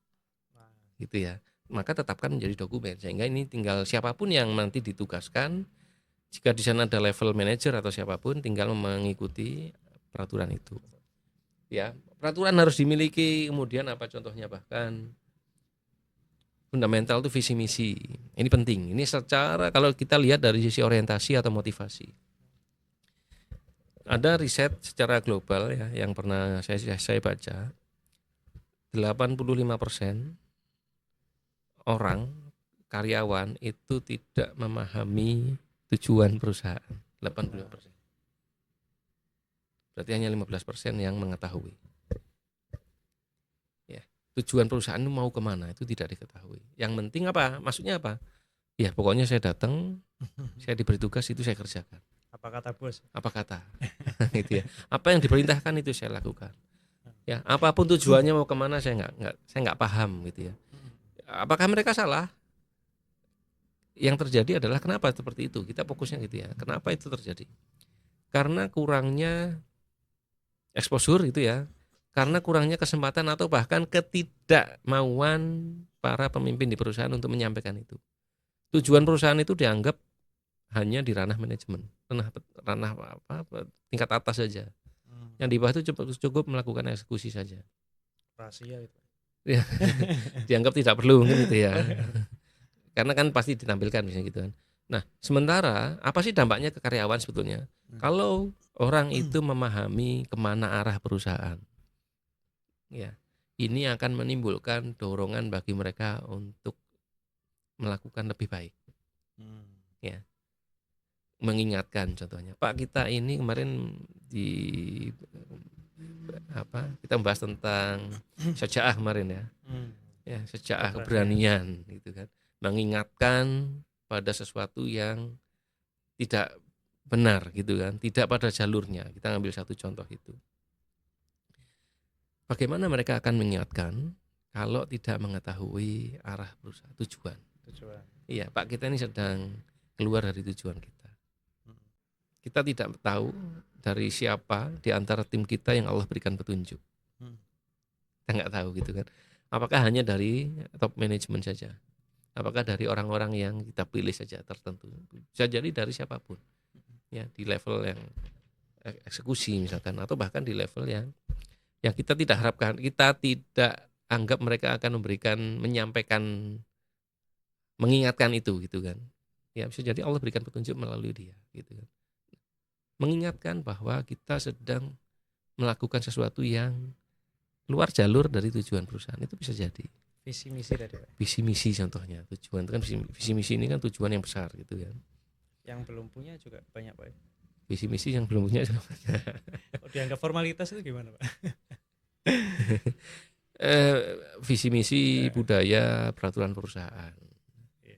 Gitu ya. Maka tetapkan menjadi dokumen sehingga ini tinggal siapapun yang nanti ditugaskan, jika di sana ada level manager atau siapapun tinggal mengikuti peraturan itu. Ya, peraturan harus dimiliki, kemudian apa contohnya, bahkan fundamental itu visi misi. Ini penting. Ini secara kalau kita lihat dari sisi orientasi atau motivasi. Ada riset secara global ya yang pernah saya baca. 85% orang karyawan itu tidak memahami tujuan perusahaan. 85%. Berarti hanya 15% yang mengetahui. Ya, tujuan perusahaan itu mau kemana itu tidak diketahui. Yang penting apa? Maksudnya apa? Ya pokoknya saya datang, saya diberi tugas itu saya kerjakan. Apa kata bos? Apa kata? Gitu ya. Apa yang diperintahkan itu saya lakukan. Ya, apapun tujuannya mau kemana saya nggak paham gitu ya. Apakah mereka salah? Yang terjadi adalah kenapa seperti itu? Kita fokusnya gitu ya. Kenapa itu terjadi? Karena kurangnya exposure itu ya. Karena kurangnya kesempatan atau bahkan ketidakmauan para pemimpin di perusahaan untuk menyampaikan itu. Tujuan perusahaan itu dianggap hanya di ranah manajemen, ranah tingkat atas saja. Yang di bawah itu cukup melakukan eksekusi saja. Rahasia itu. Ya, dianggap tidak perlu mungkin gitu ya. Karena kan pasti ditampilkan misalnya gitu kan. Nah, sementara apa sih dampaknya ke karyawan sebetulnya? Kalau orang itu memahami kemana arah perusahaan, ya, ini akan menimbulkan dorongan bagi mereka untuk melakukan lebih baik. ya. Mengingatkan contohnya, Pak kita ini kemarin kita membahas tentang syaja'ah kemarin ya. Ya, syaja'ah keberanian gitu kan. Mengingatkan pada sesuatu yang tidak benar gitu kan, tidak pada jalurnya. Kita ambil satu contoh itu. Bagaimana mereka akan mengingatkan kalau tidak mengetahui arah perusahaan tujuan. Iya, Pak kita ini sedang keluar dari tujuan kita. Kita tidak tahu dari siapa di antara tim kita yang Allah berikan petunjuk. Kita nggak tahu gitu kan. Apakah hanya dari top management saja? Apakah dari orang-orang yang kita pilih saja tertentu? Bisa jadi dari siapapun. Ya, di level yang eksekusi misalkan, atau bahkan di level yang kita tidak harapkan, kita tidak anggap mereka akan menyampaikan, mengingatkan itu gitu kan. Ya, bisa jadi Allah berikan petunjuk melalui dia gitu kan. Mengingatkan bahwa kita sedang melakukan sesuatu yang luar jalur dari tujuan perusahaan, itu bisa jadi. Visi misi tadi Pak. Visi misi contohnya, tujuan itu kan visi misi ini kan tujuan yang besar gitu kan. Yang belum punya juga banyak Pak. Visi misi yang belum punya juga banyak. Dianggap formalitas itu gimana Pak? Visi misi, budaya, peraturan perusahaan.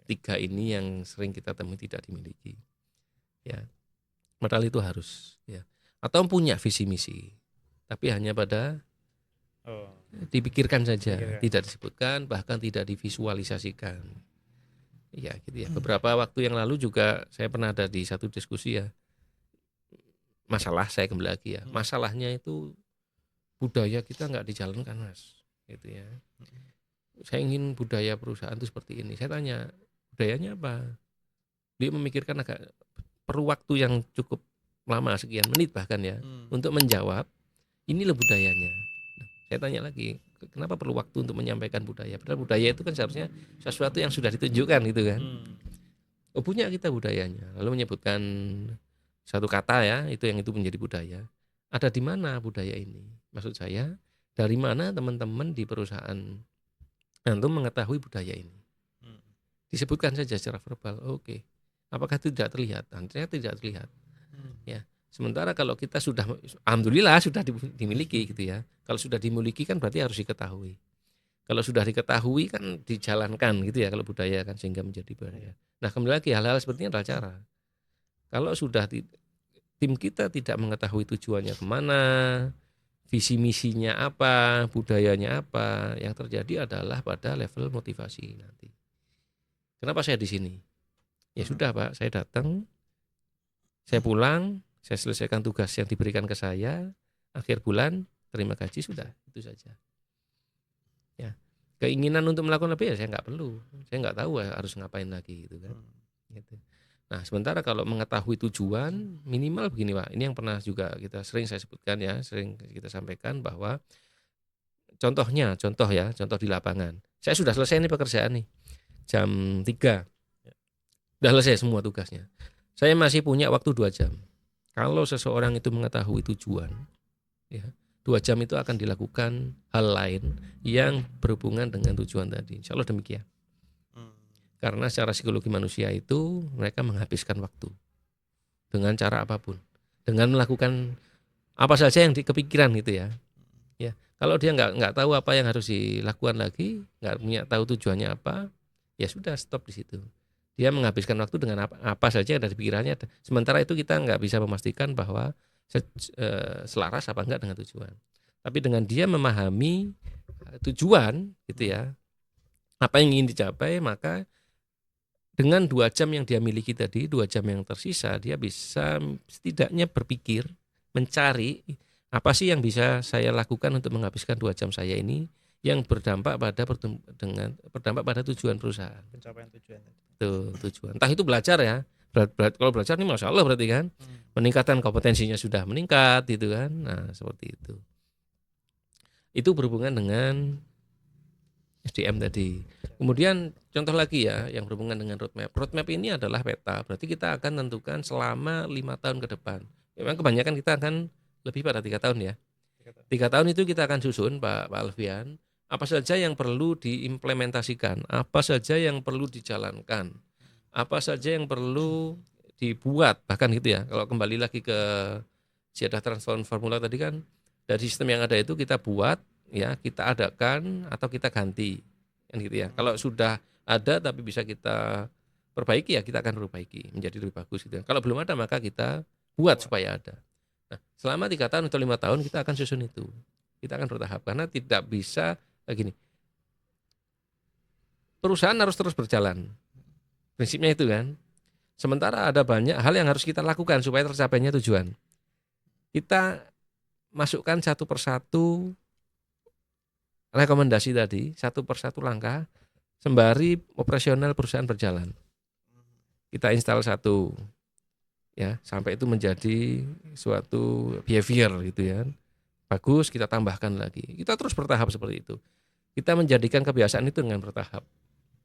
3 ini yang sering kita temui tidak dimiliki. Ya. Padahal itu harus ya. Atau punya visi misi, tapi hanya pada dipikirkan saja, tidak disebutkan, bahkan tidak divisualisasikan. Ya, gitu ya. Beberapa waktu yang lalu juga saya pernah ada di satu diskusi ya. Masalah saya kembali lagi ya. Masalahnya itu budaya kita nggak dijalankan Mas, gitu ya. Saya ingin budaya perusahaan itu seperti ini. Saya tanya, budayanya apa? Dia memikirkan agak perlu waktu yang cukup lama, sekian menit bahkan ya, untuk menjawab ini loh budayanya. Saya tanya lagi, kenapa perlu waktu untuk menyampaikan budaya? Padahal budaya itu kan seharusnya sesuatu yang sudah ditunjukkan gitu kan. Oh, punya kita budayanya. Lalu menyebutkan satu kata ya, itu menjadi budaya. Ada di mana budaya ini? Maksud saya, dari mana teman-teman di perusahaan antum mengetahui budaya ini? Disebutkan saja secara verbal. Oke. Apakah itu tidak terlihat? Ternyata tidak terlihat. Ya. Sementara kalau kita sudah, alhamdulillah sudah dimiliki gitu ya. Kalau sudah dimiliki kan berarti harus diketahui. Kalau sudah diketahui kan dijalankan gitu ya kalau budaya kan, sehingga menjadi budaya. Nah, kembali lagi hal-hal seperti ini adalah cara. Kalau sudah tim kita tidak mengetahui tujuannya kemana, visi misinya apa, budayanya apa, yang terjadi adalah pada level motivasi nanti. Kenapa saya di sini? Ya sudah Pak, saya datang, saya pulang, saya selesaikan tugas yang diberikan ke saya, akhir bulan terima gaji, sudah, itu saja. Ya, keinginan untuk melakukan lebih ya saya nggak perlu, saya nggak tahu harus ngapain lagi gitu kan. Gitu. Nah, sementara kalau mengetahui tujuan, minimal begini Pak, ini yang pernah juga sering saya sebutkan ya, sering kita sampaikan bahwa contoh di lapangan. Saya sudah selesai nih pekerjaan nih, jam 3. Sudah selesai semua tugasnya. Saya masih punya waktu 2 jam. Kalau seseorang itu mengetahui tujuan, ya, 2 jam itu akan dilakukan hal lain yang berhubungan dengan tujuan tadi. Insya Allah demikian. Karena secara psikologi manusia itu mereka menghabiskan waktu dengan cara apapun, dengan melakukan apa saja yang dikepikiran gitu ya. Ya, kalau dia nggak tahu apa yang harus dilakukan lagi, nggak punya tahu tujuannya apa, ya sudah stop di situ. Dia menghabiskan waktu dengan apa saja yang ada di pikirannya. Sementara itu kita nggak bisa memastikan bahwa selaras apa enggak dengan tujuan. Tapi dengan dia memahami tujuan gitu ya, apa yang ingin dicapai, maka dengan 2 jam yang dia miliki tadi, 2 jam yang tersisa, dia bisa setidaknya berpikir, mencari apa sih yang bisa saya lakukan untuk menghabiskan 2 jam saya ini yang berdampak pada tujuan perusahaan. Pencapaian tujuan. Tujuan. Entah itu belajar ya. Kalau belajar ini Masya Allah berarti kan. Peningkatan kompetensinya sudah meningkat gitu kan. Nah, seperti itu. Itu berhubungan dengan SDM tadi. Kemudian contoh lagi ya yang berhubungan dengan roadmap. Roadmap ini adalah peta. Berarti kita akan tentukan selama 5 tahun ke depan. Memang kebanyakan kita akan lebih pada 3 tahun ya. 3 tahun itu kita akan susun Pak Alfian. Apa saja yang perlu diimplementasikan, apa saja yang perlu dijalankan, apa saja yang perlu dibuat, bahkan gitu ya. Kalau kembali lagi ke Ziyadah Transform Formula tadi kan, dari sistem yang ada itu kita buat, ya kita adakan atau kita ganti, kan gitu ya. Kalau sudah ada tapi bisa kita perbaiki, ya kita akan perbaiki menjadi lebih bagus gitu ya. Kalau belum ada maka kita buat supaya ada. Nah, selama 3 tahun atau 5 tahun kita akan susun itu. Kita akan bertahap karena tidak bisa gini. Perusahaan harus terus berjalan. Prinsipnya itu kan. Sementara ada banyak hal yang harus kita lakukan supaya tercapainya tujuan. Kita masukkan satu persatu rekomendasi tadi, satu persatu langkah, sembari operasional perusahaan berjalan. Kita install satu, ya sampai itu menjadi suatu behavior gitu ya. Bagus, kita tambahkan lagi. Kita terus bertahap seperti itu. Kita menjadikan kebiasaan itu dengan bertahap.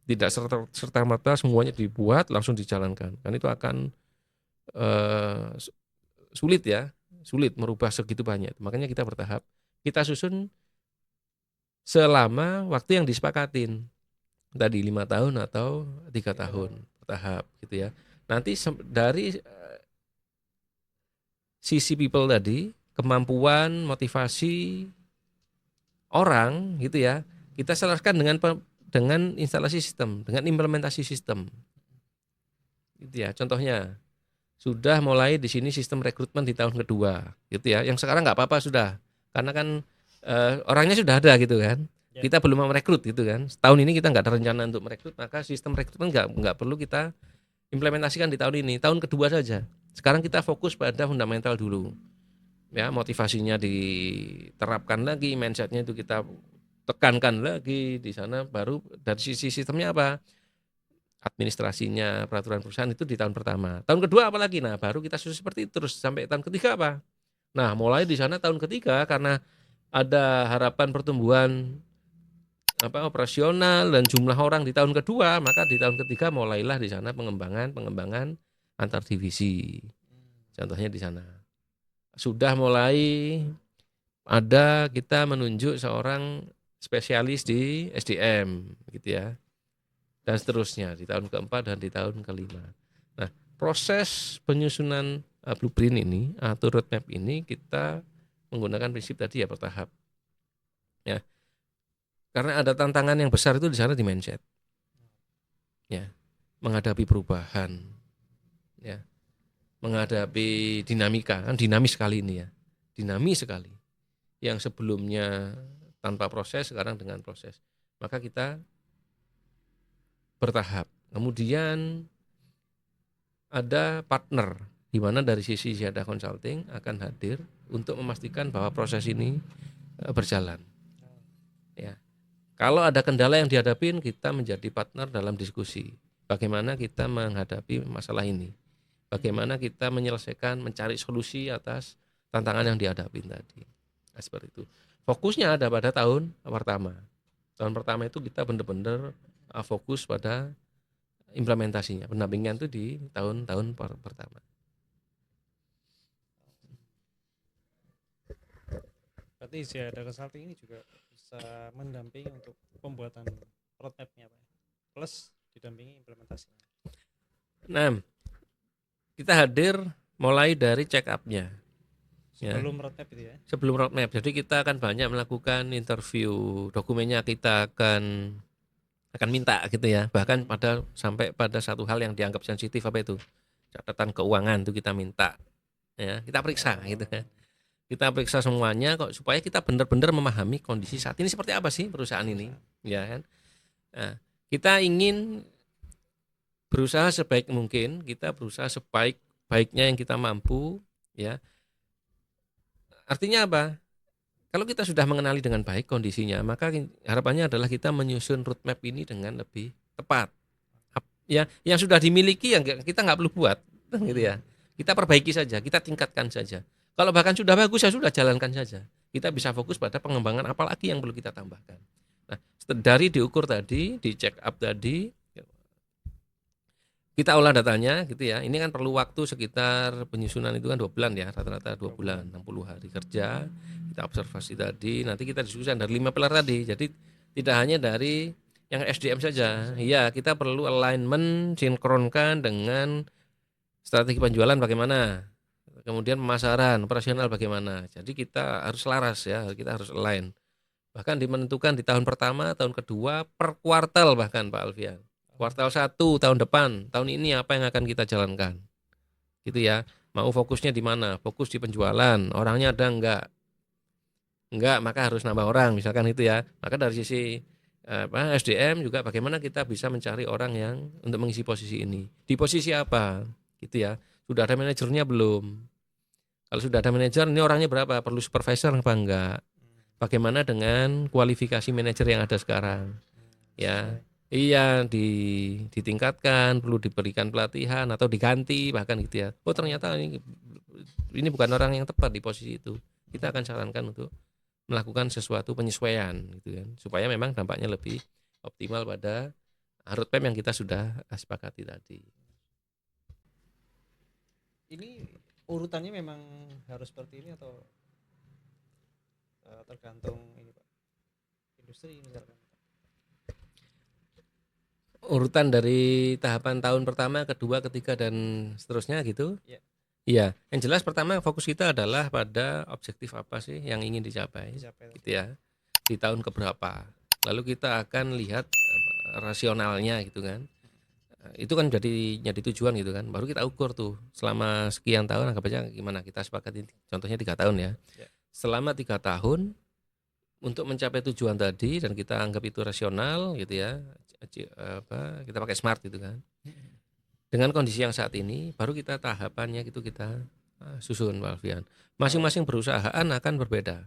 Tidak serta-merta semuanya dibuat langsung dijalankan. Kan itu akan sulit ya, sulit merubah segitu banyak. Makanya kita bertahap. Kita susun selama waktu yang disepakatin. Tadi 5 tahun atau 3 tahun bertahap gitu ya. Nanti dari sisi people tadi, kemampuan, motivasi orang gitu ya, kita selaraskan dengan instalasi sistem, dengan implementasi sistem. Gitu ya. Contohnya sudah mulai di sini sistem rekrutmen di tahun kedua, gitu ya. Yang sekarang nggak apa-apa sudah, karena kan orangnya sudah ada gitu kan. Kita belum mau merekrut gitu kan. Tahun ini kita nggak ada rencana untuk merekrut, maka sistem rekrutmen nggak perlu kita implementasikan di tahun ini. Tahun kedua saja. Sekarang kita fokus pada fundamental dulu. Ya, motivasinya diterapkan lagi, mindsetnya itu kita tekankan lagi di sana. Baru dari sisi sistemnya apa? Administrasinya, peraturan perusahaan itu di tahun pertama. Tahun kedua apa lagi? Nah, baru kita susun seperti itu terus sampai tahun ketiga apa? Nah, mulai di sana tahun ketiga karena ada harapan pertumbuhan operasional dan jumlah orang di tahun kedua, maka di tahun ketiga mulailah di sana pengembangan antar divisi. Contohnya di sana. Sudah mulai ada kita menunjuk seorang spesialis di SDM gitu ya. Dan seterusnya di tahun keempat dan di tahun kelima. Nah, proses penyusunan blueprint ini atau roadmap ini kita menggunakan prinsip tadi ya bertahap. Ya. Karena ada tantangan yang besar itu di sana di mindset. Ya. Menghadapi perubahan. Ya. Menghadapi dinamika, kan dinamis sekali ini ya. Dinamis sekali. Yang sebelumnya tanpa proses sekarang dengan proses. Maka kita bertahap. Kemudian ada partner di mana dari sisi Ziyadah Consulting akan hadir untuk memastikan bahwa proses ini berjalan. Ya. Kalau ada kendala yang dihadapin, kita menjadi partner dalam diskusi. Bagaimana kita menghadapi masalah ini? Bagaimana kita menyelesaikan, mencari solusi atas tantangan yang dihadapi tadi. Nah, seperti itu. Fokusnya ada pada tahun pertama. Tahun pertama itu kita benar-benar fokus pada implementasinya, pendampingan itu di tahun-tahun pertama. Berarti Ziyadah Consulting ini juga bisa mendampingi untuk pembuatan roadmap-nya Pak, plus didampingi implementasinya. Nah, kita hadir mulai dari check up-nya. Sebelum roadmap itu ya? Sebelum roadmap, jadi kita akan banyak melakukan interview, dokumennya kita akan minta gitu ya, bahkan sampai pada satu hal yang dianggap sensitif apa itu, catatan keuangan itu kita minta, ya kita periksa gitu kan, kita periksa semuanya kok supaya kita benar-benar memahami kondisi saat ini seperti apa sih perusahaan ini, ya kan. Nah, kita ingin berusaha sebaik mungkin, kita berusaha sebaik-baiknya yang kita mampu, ya. Artinya apa? Kalau kita sudah mengenali dengan baik kondisinya, maka harapannya adalah kita menyusun roadmap ini dengan lebih tepat. Ya, yang sudah dimiliki yang kita nggak perlu buat, gitu ya. Kita perbaiki saja, kita tingkatkan saja. Kalau bahkan sudah bagus ya sudah jalankan saja. Kita bisa fokus pada pengembangan apa lagi yang perlu kita tambahkan. Nah, dari diukur tadi, di check up tadi, kita olah datanya gitu ya. Ini kan perlu waktu sekitar penyusunan itu kan 2 bulan ya, rata-rata 2 bulan, 60 hari kerja. Kita observasi tadi, nanti kita diskusikan dari 5 pilar tadi. Jadi tidak hanya dari yang SDM saja. Iya, kita perlu alignment, sinkronkan dengan strategi penjualan bagaimana, kemudian pemasaran, operasional bagaimana. Jadi kita harus selaras ya, kita harus align. Bahkan menentukan di tahun pertama, tahun kedua, per kuartal bahkan Pak Alfian. Kuartal 1 tahun depan, tahun ini apa yang akan kita jalankan. Gitu ya. Mau fokusnya di mana? Fokus di penjualan. Orangnya ada enggak? Enggak, maka harus nambah orang misalkan itu ya. Maka dari sisi SDM juga bagaimana kita bisa mencari orang yang untuk mengisi posisi ini. Di posisi apa? Gitu ya. Sudah ada manajernya belum? Kalau sudah ada manajer, ini orangnya berapa? Perlu supervisor apa enggak? Bagaimana dengan kualifikasi manajer yang ada sekarang? Ya. Iya, ditingkatkan, perlu diberikan pelatihan atau diganti bahkan gitu ya. Oh, ternyata ini bukan orang yang tepat di posisi itu. Kita akan sarankan untuk melakukan sesuatu penyesuaian gitu kan, supaya memang dampaknya lebih optimal pada roadmap yang kita sudah sepakati tadi. Ini urutannya memang harus seperti ini atau tergantung ini Pak, industri misalkan? Urutan dari tahapan tahun pertama, kedua, ketiga dan seterusnya gitu. Ya. Iya, yang jelas pertama fokus kita adalah pada objektif apa sih yang ingin dicapai gitu ya. Di tahun keberapa. Lalu kita akan lihat rasionalnya gitu kan. Itu kan jadi tujuan gitu kan. Baru kita ukur tuh selama sekian tahun anggap aja gimana kita sepakati, contohnya 3 tahun ya. Selama 3 tahun untuk mencapai tujuan tadi dan kita anggap itu rasional gitu ya. Kita pakai SMART gitu kan. Dengan kondisi yang saat ini baru kita tahapannya gitu kita susun Pak Alfian. Masing-masing perusahaan akan berbeda.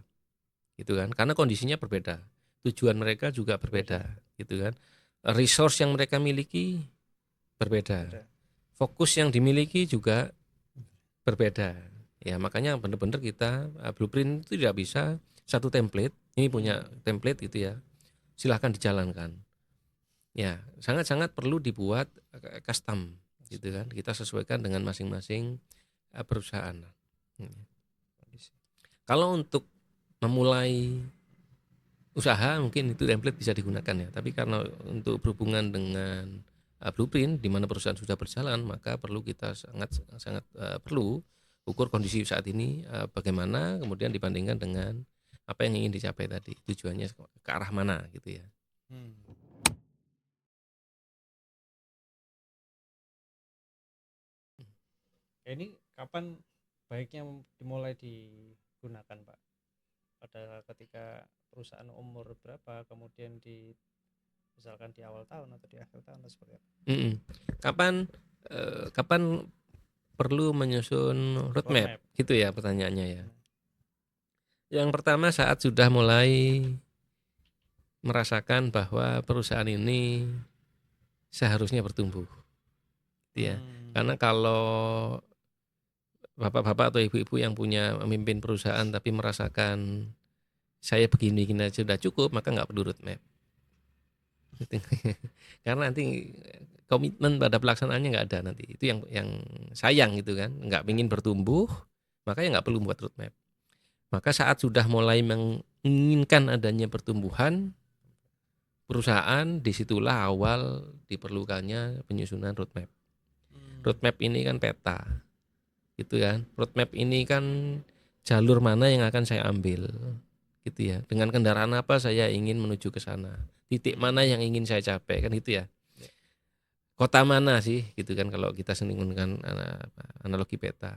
Gitu kan. Karena kondisinya berbeda. Tujuan mereka juga berbeda gitu kan. Resource yang mereka miliki berbeda. Fokus yang dimiliki juga berbeda. Ya, makanya benar-benar kita blueprint itu tidak bisa satu template. Ini punya template gitu ya. Silahkan dijalankan. Ya, sangat-sangat perlu dibuat custom gitu kan. Kita sesuaikan dengan masing-masing perusahaan. Kalau untuk memulai usaha mungkin itu template bisa digunakan ya. Tapi karena untuk berhubungan dengan blueprint di mana perusahaan sudah berjalan, maka perlu kita sangat perlu ukur kondisi saat ini bagaimana, kemudian dibandingkan dengan apa yang ingin dicapai tadi, tujuannya ke arah mana gitu ya. Ini kapan baiknya dimulai digunakan Pak? Pada ketika perusahaan umur berapa, kemudian misalkan di awal tahun atau di akhir tahun atau seperti apa? Kapan perlu menyusun roadmap gitu ya pertanyaannya ya. Yang pertama saat sudah mulai merasakan bahwa perusahaan ini seharusnya bertumbuh gitu ya. Karena kalau bapak-bapak atau ibu-ibu yang punya memimpin perusahaan tapi merasakan saya begini-gini aja sudah cukup, maka nggak perlu roadmap. Karena nanti komitmen pada pelaksanaannya nggak ada nanti. Itu yang sayang gitu kan. Nggak ingin bertumbuh, makanya nggak perlu buat roadmap. Maka saat sudah mulai menginginkan adanya pertumbuhan perusahaan, disitulah awal diperlukannya penyusunan roadmap. Roadmap ini kan peta, gitu kan. Roadmap ini kan jalur mana yang akan saya ambil, gitu ya. Dengan kendaraan apa saya ingin menuju ke sana, titik mana yang ingin saya capai, kan gitu ya. Kota mana sih, gitu kan kalau kita sering menggunakan analogi peta.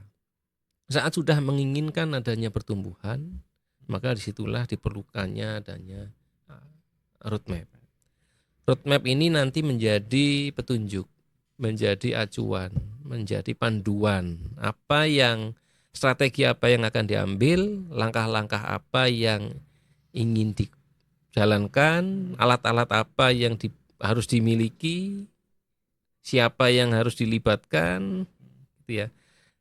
Saat sudah menginginkan adanya pertumbuhan, maka disitulah diperlukannya adanya roadmap. Roadmap ini nanti menjadi petunjuk, menjadi acuan, menjadi panduan strategi apa yang akan diambil, langkah-langkah apa yang ingin dijalankan, alat-alat apa yang harus dimiliki, siapa yang harus dilibatkan, gitu ya.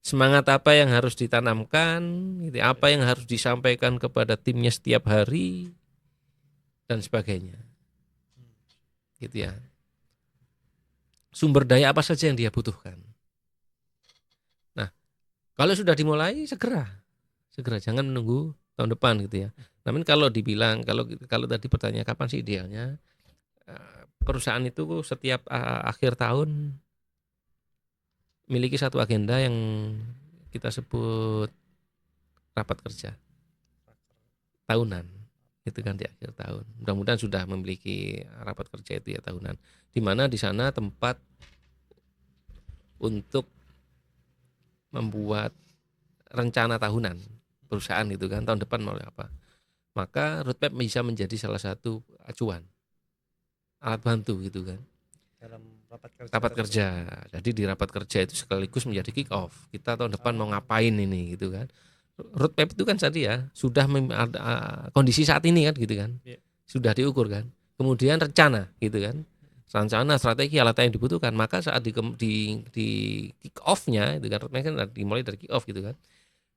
Semangat apa yang harus ditanamkan, gitu, apa yang harus disampaikan kepada timnya setiap hari dan sebagainya. Gitu ya. Sumber daya apa saja yang dia butuhkan. Nah, kalau sudah dimulai segera jangan menunggu tahun depan gitu ya. Namun kalau dibilang kalau tadi pertanyaan kapan sih idealnya, perusahaan itu setiap akhir tahun miliki satu agenda yang kita sebut rapat kerja tahunan, itu kan di akhir tahun. Mudah-mudahan sudah memiliki rapat kerja itu ya tahunan, di mana di sana tempat untuk membuat rencana tahunan perusahaan itu kan, tahun depan mau apa. Maka roadmap bisa menjadi salah satu acuan, alat bantu gitu kan. Dalam Rapat kerja. Jadi di rapat kerja itu sekaligus menjadi kick off. Kita tahun depan mau ngapain ini gitu kan. Roadmap itu kan tadi ya sudah kondisi saat ini kan gitu kan. Yeah. Sudah diukur kan. Kemudian rencana gitu kan. Rencana, strategi, alat yang dibutuhkan. Maka saat di kick off-nya itu kan, roadmap kan dimulai dari kick off gitu kan.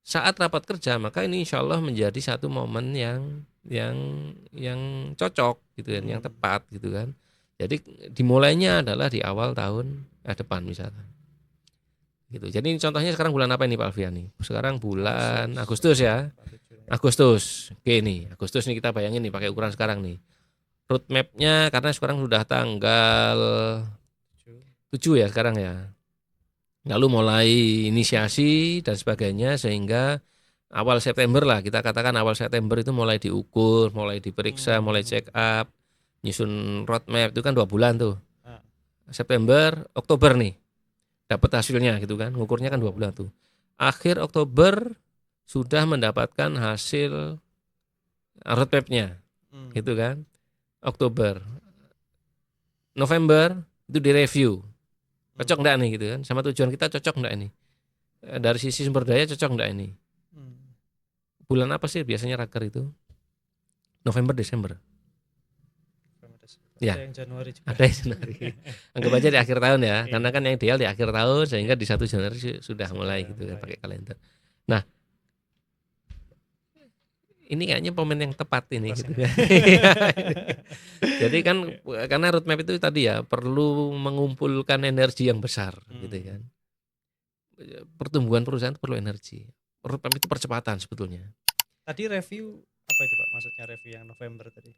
Saat rapat kerja maka ini insya Allah menjadi satu momen yang cocok gitu kan, yang tepat gitu kan. Jadi dimulainya adalah di awal tahun depan misalnya. Gitu. Jadi contohnya sekarang bulan apa ini Pak Alfiani? Sekarang bulan Agustus ya. Agustus. Oke nih, Agustus nih kita bayangin nih pakai ukuran sekarang nih. Roadmap-nya karena sekarang sudah tanggal 7 ya sekarang ya. Lalu mulai inisiasi dan sebagainya sehingga awal September lah, kita katakan awal September itu mulai diukur, mulai diperiksa, mulai check up, nyusun roadmap itu kan 2 bulan tuh. September, Oktober nih dapat hasilnya gitu kan, ngukurnya kan 2 bulan tuh. Akhir Oktober sudah mendapatkan hasil roadmapnya gitu kan. Oktober, November itu direview, cocok enggak nih gitu kan, sama tujuan kita cocok enggak ini, dari sisi sumber daya cocok enggak ini. Bulan apa sih biasanya raker itu? November, Desember. Ya, ada yang Januari juga. Ada yang Januari. Anggap aja di akhir tahun ya, karena kan yang ideal di akhir tahun sehingga di 1 Januari sudah mulai gitu kan pakai kalender. Nah, ini kayaknya momen yang tepat ini gitu ya. Jadi kan karena roadmap itu tadi ya perlu mengumpulkan energi yang besar gitu kan. Pertumbuhan perusahaan itu perlu energi. Roadmap itu percepatan sebetulnya. Tadi review apa itu Pak? Maksudnya review yang November tadi?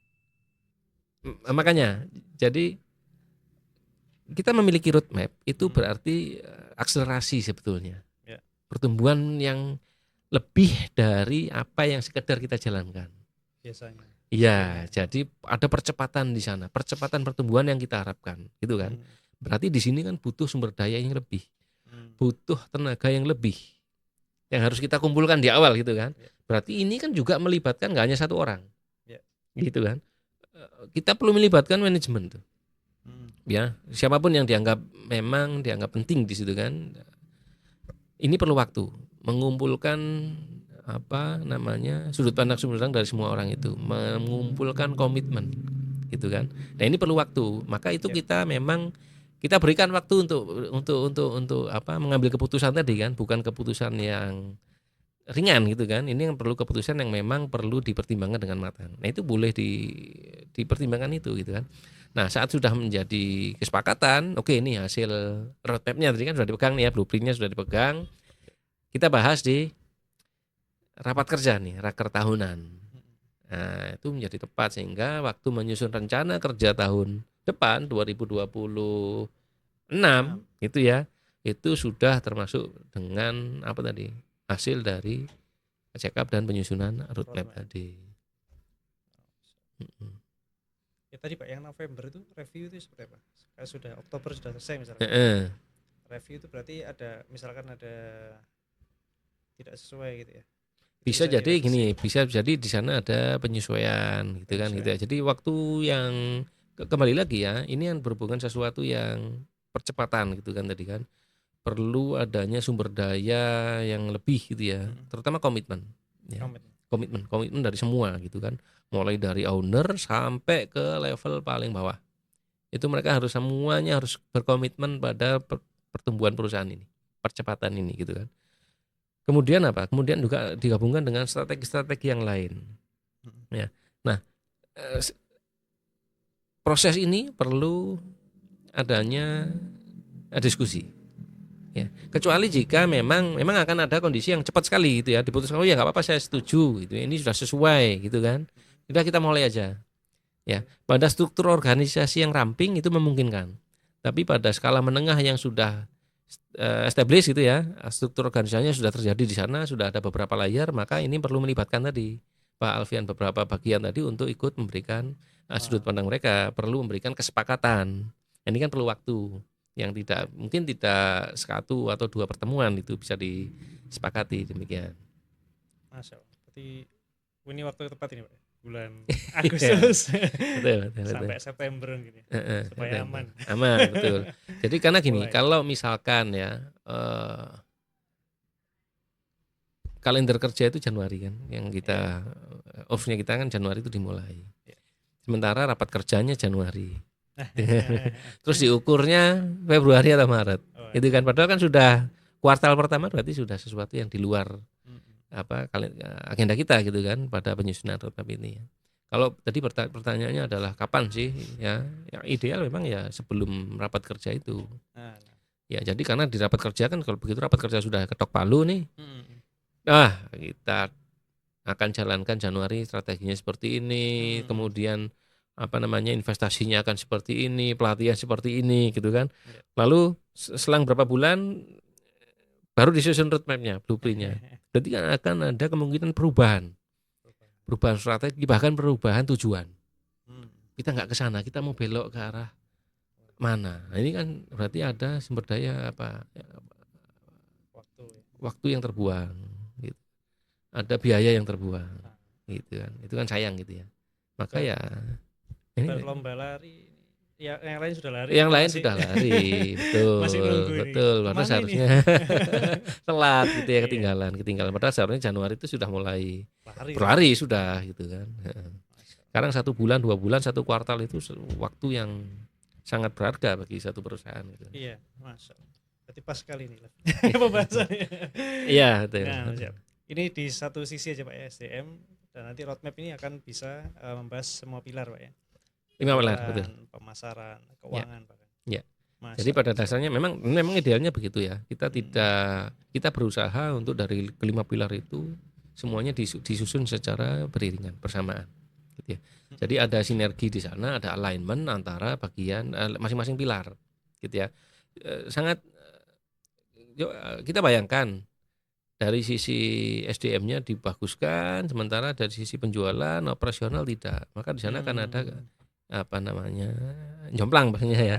Makanya, jadi kita memiliki roadmap itu berarti akselerasi sebetulnya. Ya. Pertumbuhan yang lebih dari apa yang sekedar kita jalankan. Biasanya. Iya, jadi ada percepatan di sana, percepatan pertumbuhan yang kita harapkan, gitu kan. Berarti di sini kan butuh sumber daya yang lebih, butuh tenaga yang lebih, yang harus kita kumpulkan di awal, gitu kan. Berarti ini kan juga melibatkan nggak hanya 1 orang, gitu kan. Kita perlu melibatkan manajemen tuh, ya siapapun yang dianggap penting di situ kan. Ini perlu waktu mengumpulkan sudut pandang dari semua orang itu, mengumpulkan komitmen, gitu kan. Nah ini perlu waktu, maka itu kita berikan waktu untuk mengambil keputusan tadi kan, bukan keputusan yang ringan gitu kan. Ini yang perlu keputusan yang memang perlu dipertimbangkan dengan matang. Nah itu boleh dipertimbangkan itu gitu kan. Nah saat sudah menjadi kesepakatan, oke ini hasil roadmapnya tadi kan sudah dipegang nih ya, blueprintnya sudah dipegang. Kita bahas di rapat kerja nih, raker tahunan. Nah itu menjadi tepat sehingga waktu menyusun rencana kerja tahun depan 2026 itu ya, itu sudah termasuk dengan hasil dari check up dan penyusunan roadmap tadi. Ya tadi Pak yang November itu review itu seperti apa? Kalau sudah Oktober sudah selesai misalkan. Review itu berarti misalkan ada tidak sesuai gitu ya. Bisa jadi gini, bisa jadi di sana ada penyesuaian gitu kan gitu ya. Jadi waktu yang kembali lagi ya, ini yang berhubungan sesuatu yang percepatan gitu kan tadi kan. Perlu adanya sumber daya yang lebih gitu ya, terutama komitmen ya. Komitmen dari semua gitu kan, mulai dari owner sampai ke level paling bawah, itu mereka semuanya harus berkomitmen pada pertumbuhan perusahaan ini, percepatan ini gitu kan. Kemudian kemudian juga digabungkan dengan strategi-strategi yang lain ya. Nah proses ini perlu adanya diskusi. Ya, kecuali jika memang akan ada kondisi yang cepat sekali gitu ya, diputuskan ya nggak apa-apa saya setuju gitu, ini sudah sesuai gitu kan, kita mulai aja Ya, pada struktur organisasi yang ramping itu memungkinkan. Tapi pada skala menengah yang sudah established gitu ya, struktur organisasinya sudah terjadi di sana, sudah ada beberapa layar, maka ini perlu melibatkan tadi Pak Alfian beberapa bagian tadi untuk ikut memberikan sudut pandang mereka, perlu memberikan kesepakatan. Ini kan perlu waktu yang tidak mungkin tidak sekatu atau dua pertemuan itu bisa disepakati demikian. Masya Allah. Berarti ini waktu yang tepat ini Pak. Bulan Agustus betul. sampai September gini. Supaya aman. Aman, betul. Jadi karena gini, Mulai. kalau misalkan ya kalender kerja itu Januari kan, yang kita off-nya kita kan Januari itu dimulai. Sementara rapat kerjanya Januari. Terus diukurnya Februari atau Maret. Itu kan padahal kan sudah kuartal pertama berarti sudah sesuatu yang di luar agenda kita gitu kan pada penyusunan roadmap ini. Kalau tadi pertanyaannya adalah kapan sih ya? Yang ideal memang ya sebelum rapat kerja itu. Ya jadi karena di rapat kerja kan kalau begitu rapat kerja sudah ketok palu nih. Kita akan jalankan Januari strateginya seperti ini, kemudian investasinya akan seperti ini, pelatihan seperti ini gitu kan. Lalu selang berapa bulan baru disusun roadmap-nya, blueprint-nya. Berarti kan akan ada kemungkinan perubahan strategi, bahkan perubahan tujuan. Kita nggak ke sana, kita mau belok ke arah mana. Nah, ini kan berarti ada sumber daya waktu yang terbuang, gitu. Ada biaya yang terbuang, gitu kan. Itu kan sayang gitu ya. Maka ya berlomba lari. Ya, yang lain sudah lari. Yang lain sudah lari, betul. Masih nunggu betul. Padahal seharusnya telat gitu ya, ketinggalan. Padahal seharusnya Januari itu sudah mulai berlari sudah gitu kan. Sekarang 1 bulan, 2 bulan, 1 kuartal itu waktu yang sangat berharga bagi satu perusahaan gitu. Iya, Masya Allah. Berarti pas sekali nih pembahasannya. Iya, betul. Nah, ini di satu sisi aja Pak ya, SDM, dan nanti roadmap ini akan bisa membahas semua pilar Pak ya. 5 pilar, betul. Pemasaran, keuangan bahkan. Ya. Jadi pada dasarnya memang idealnya begitu ya. Kita berusaha untuk dari kelima pilar itu semuanya disusun secara beriringan bersamaan, gitu ya. Jadi ada sinergi di sana, ada alignment antara bagian masing-masing pilar, gitu ya. Kita bayangkan dari sisi SDM-nya dibaguskan, sementara dari sisi penjualan operasional tidak. Maka di sana akan ada jomplang maksudnya ya.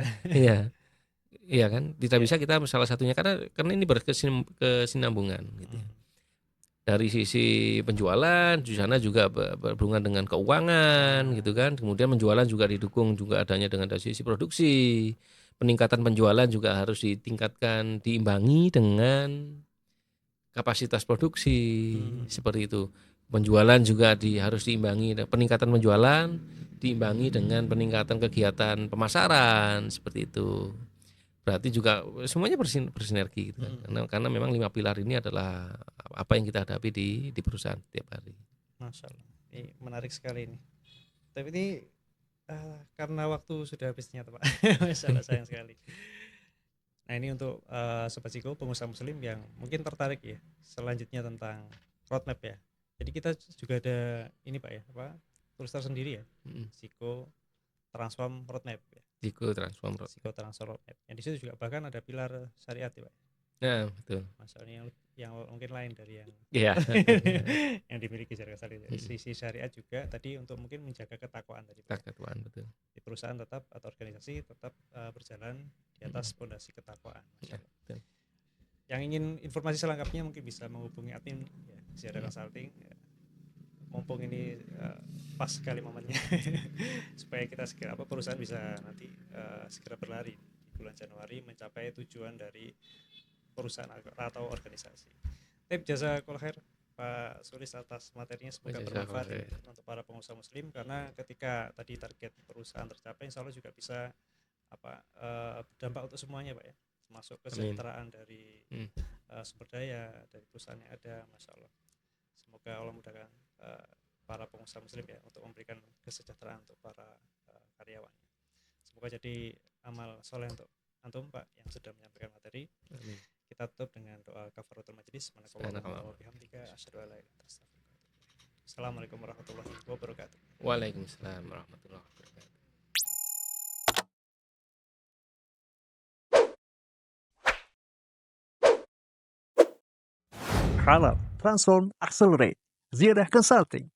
Iya kan, tidak bisa kita salah satunya karena ini berkesinambungan gitu ya. Dari sisi penjualan di sana juga berhubungan dengan keuangan gitu kan. Kemudian penjualan juga didukung juga adanya dengan dari sisi produksi. Peningkatan penjualan juga harus ditingkatkan, diimbangi dengan kapasitas produksi seperti itu. Penjualan juga harus diimbangi, peningkatan penjualan diimbangi dengan peningkatan kegiatan pemasaran seperti itu. Berarti juga semuanya bersinergi gitu kan. Karena memang 5 pilar ini adalah apa yang kita hadapi di perusahaan setiap hari. Masya Allah, ini menarik sekali ini. Tapi ini karena waktu sudah habis ternyata Pak. Masya Allah, sayang sekali. Nah ini untuk Sobat Siko, pengusaha muslim yang mungkin tertarik ya selanjutnya tentang roadmap ya. Jadi kita juga ada ini Pak ya, tulis tersendiri ya, Siko Transform Roadmap ya. Siko Transform Roadmap. Yang di situ juga bahkan ada pilar syariat ya Pak. Nah betul. Masalahnya yang mungkin lain dari yang yang dimiliki syariat. Sisi syariat juga tadi untuk mungkin menjaga ketakwaan tadi. Ketakwaan betul. Di perusahaan tetap atau organisasi tetap berjalan di atas pondasi ketakwaan. Betul. Yang ingin informasi selengkapnya mungkin bisa menghubungi admin ya, Ziarah Consulting ya. Mumpung ini pas sekali momennya supaya kita segera perusahaan bisa nanti segera berlari di bulan Januari mencapai tujuan dari perusahaan atau organisasi. Jazakallahu khair Pak Sulis atas materinya, semoga bermanfaat untuk para pengusaha muslim, karena ketika tadi target perusahaan tercapai insya Allah juga bisa berdampak untuk semuanya Pak ya, termasuk kesejahteraan dari sumber daya dari perusahaan yang ada. Masya Allah, semoga Allah mudahkan para pengusaha muslim ya untuk memberikan kesejahteraan untuk para karyawannya. Semoga jadi amal soleh untuk antum Pak yang sudah menyampaikan materi. Amin. Kita tutup dengan doa kafaratul majlis. Assalamualaikum warahmatullahi wabarakatuh. Waalaikumsalam warahmatullahi wabarakatuh. Startup Transform Accelerate Ziyadah Consulting.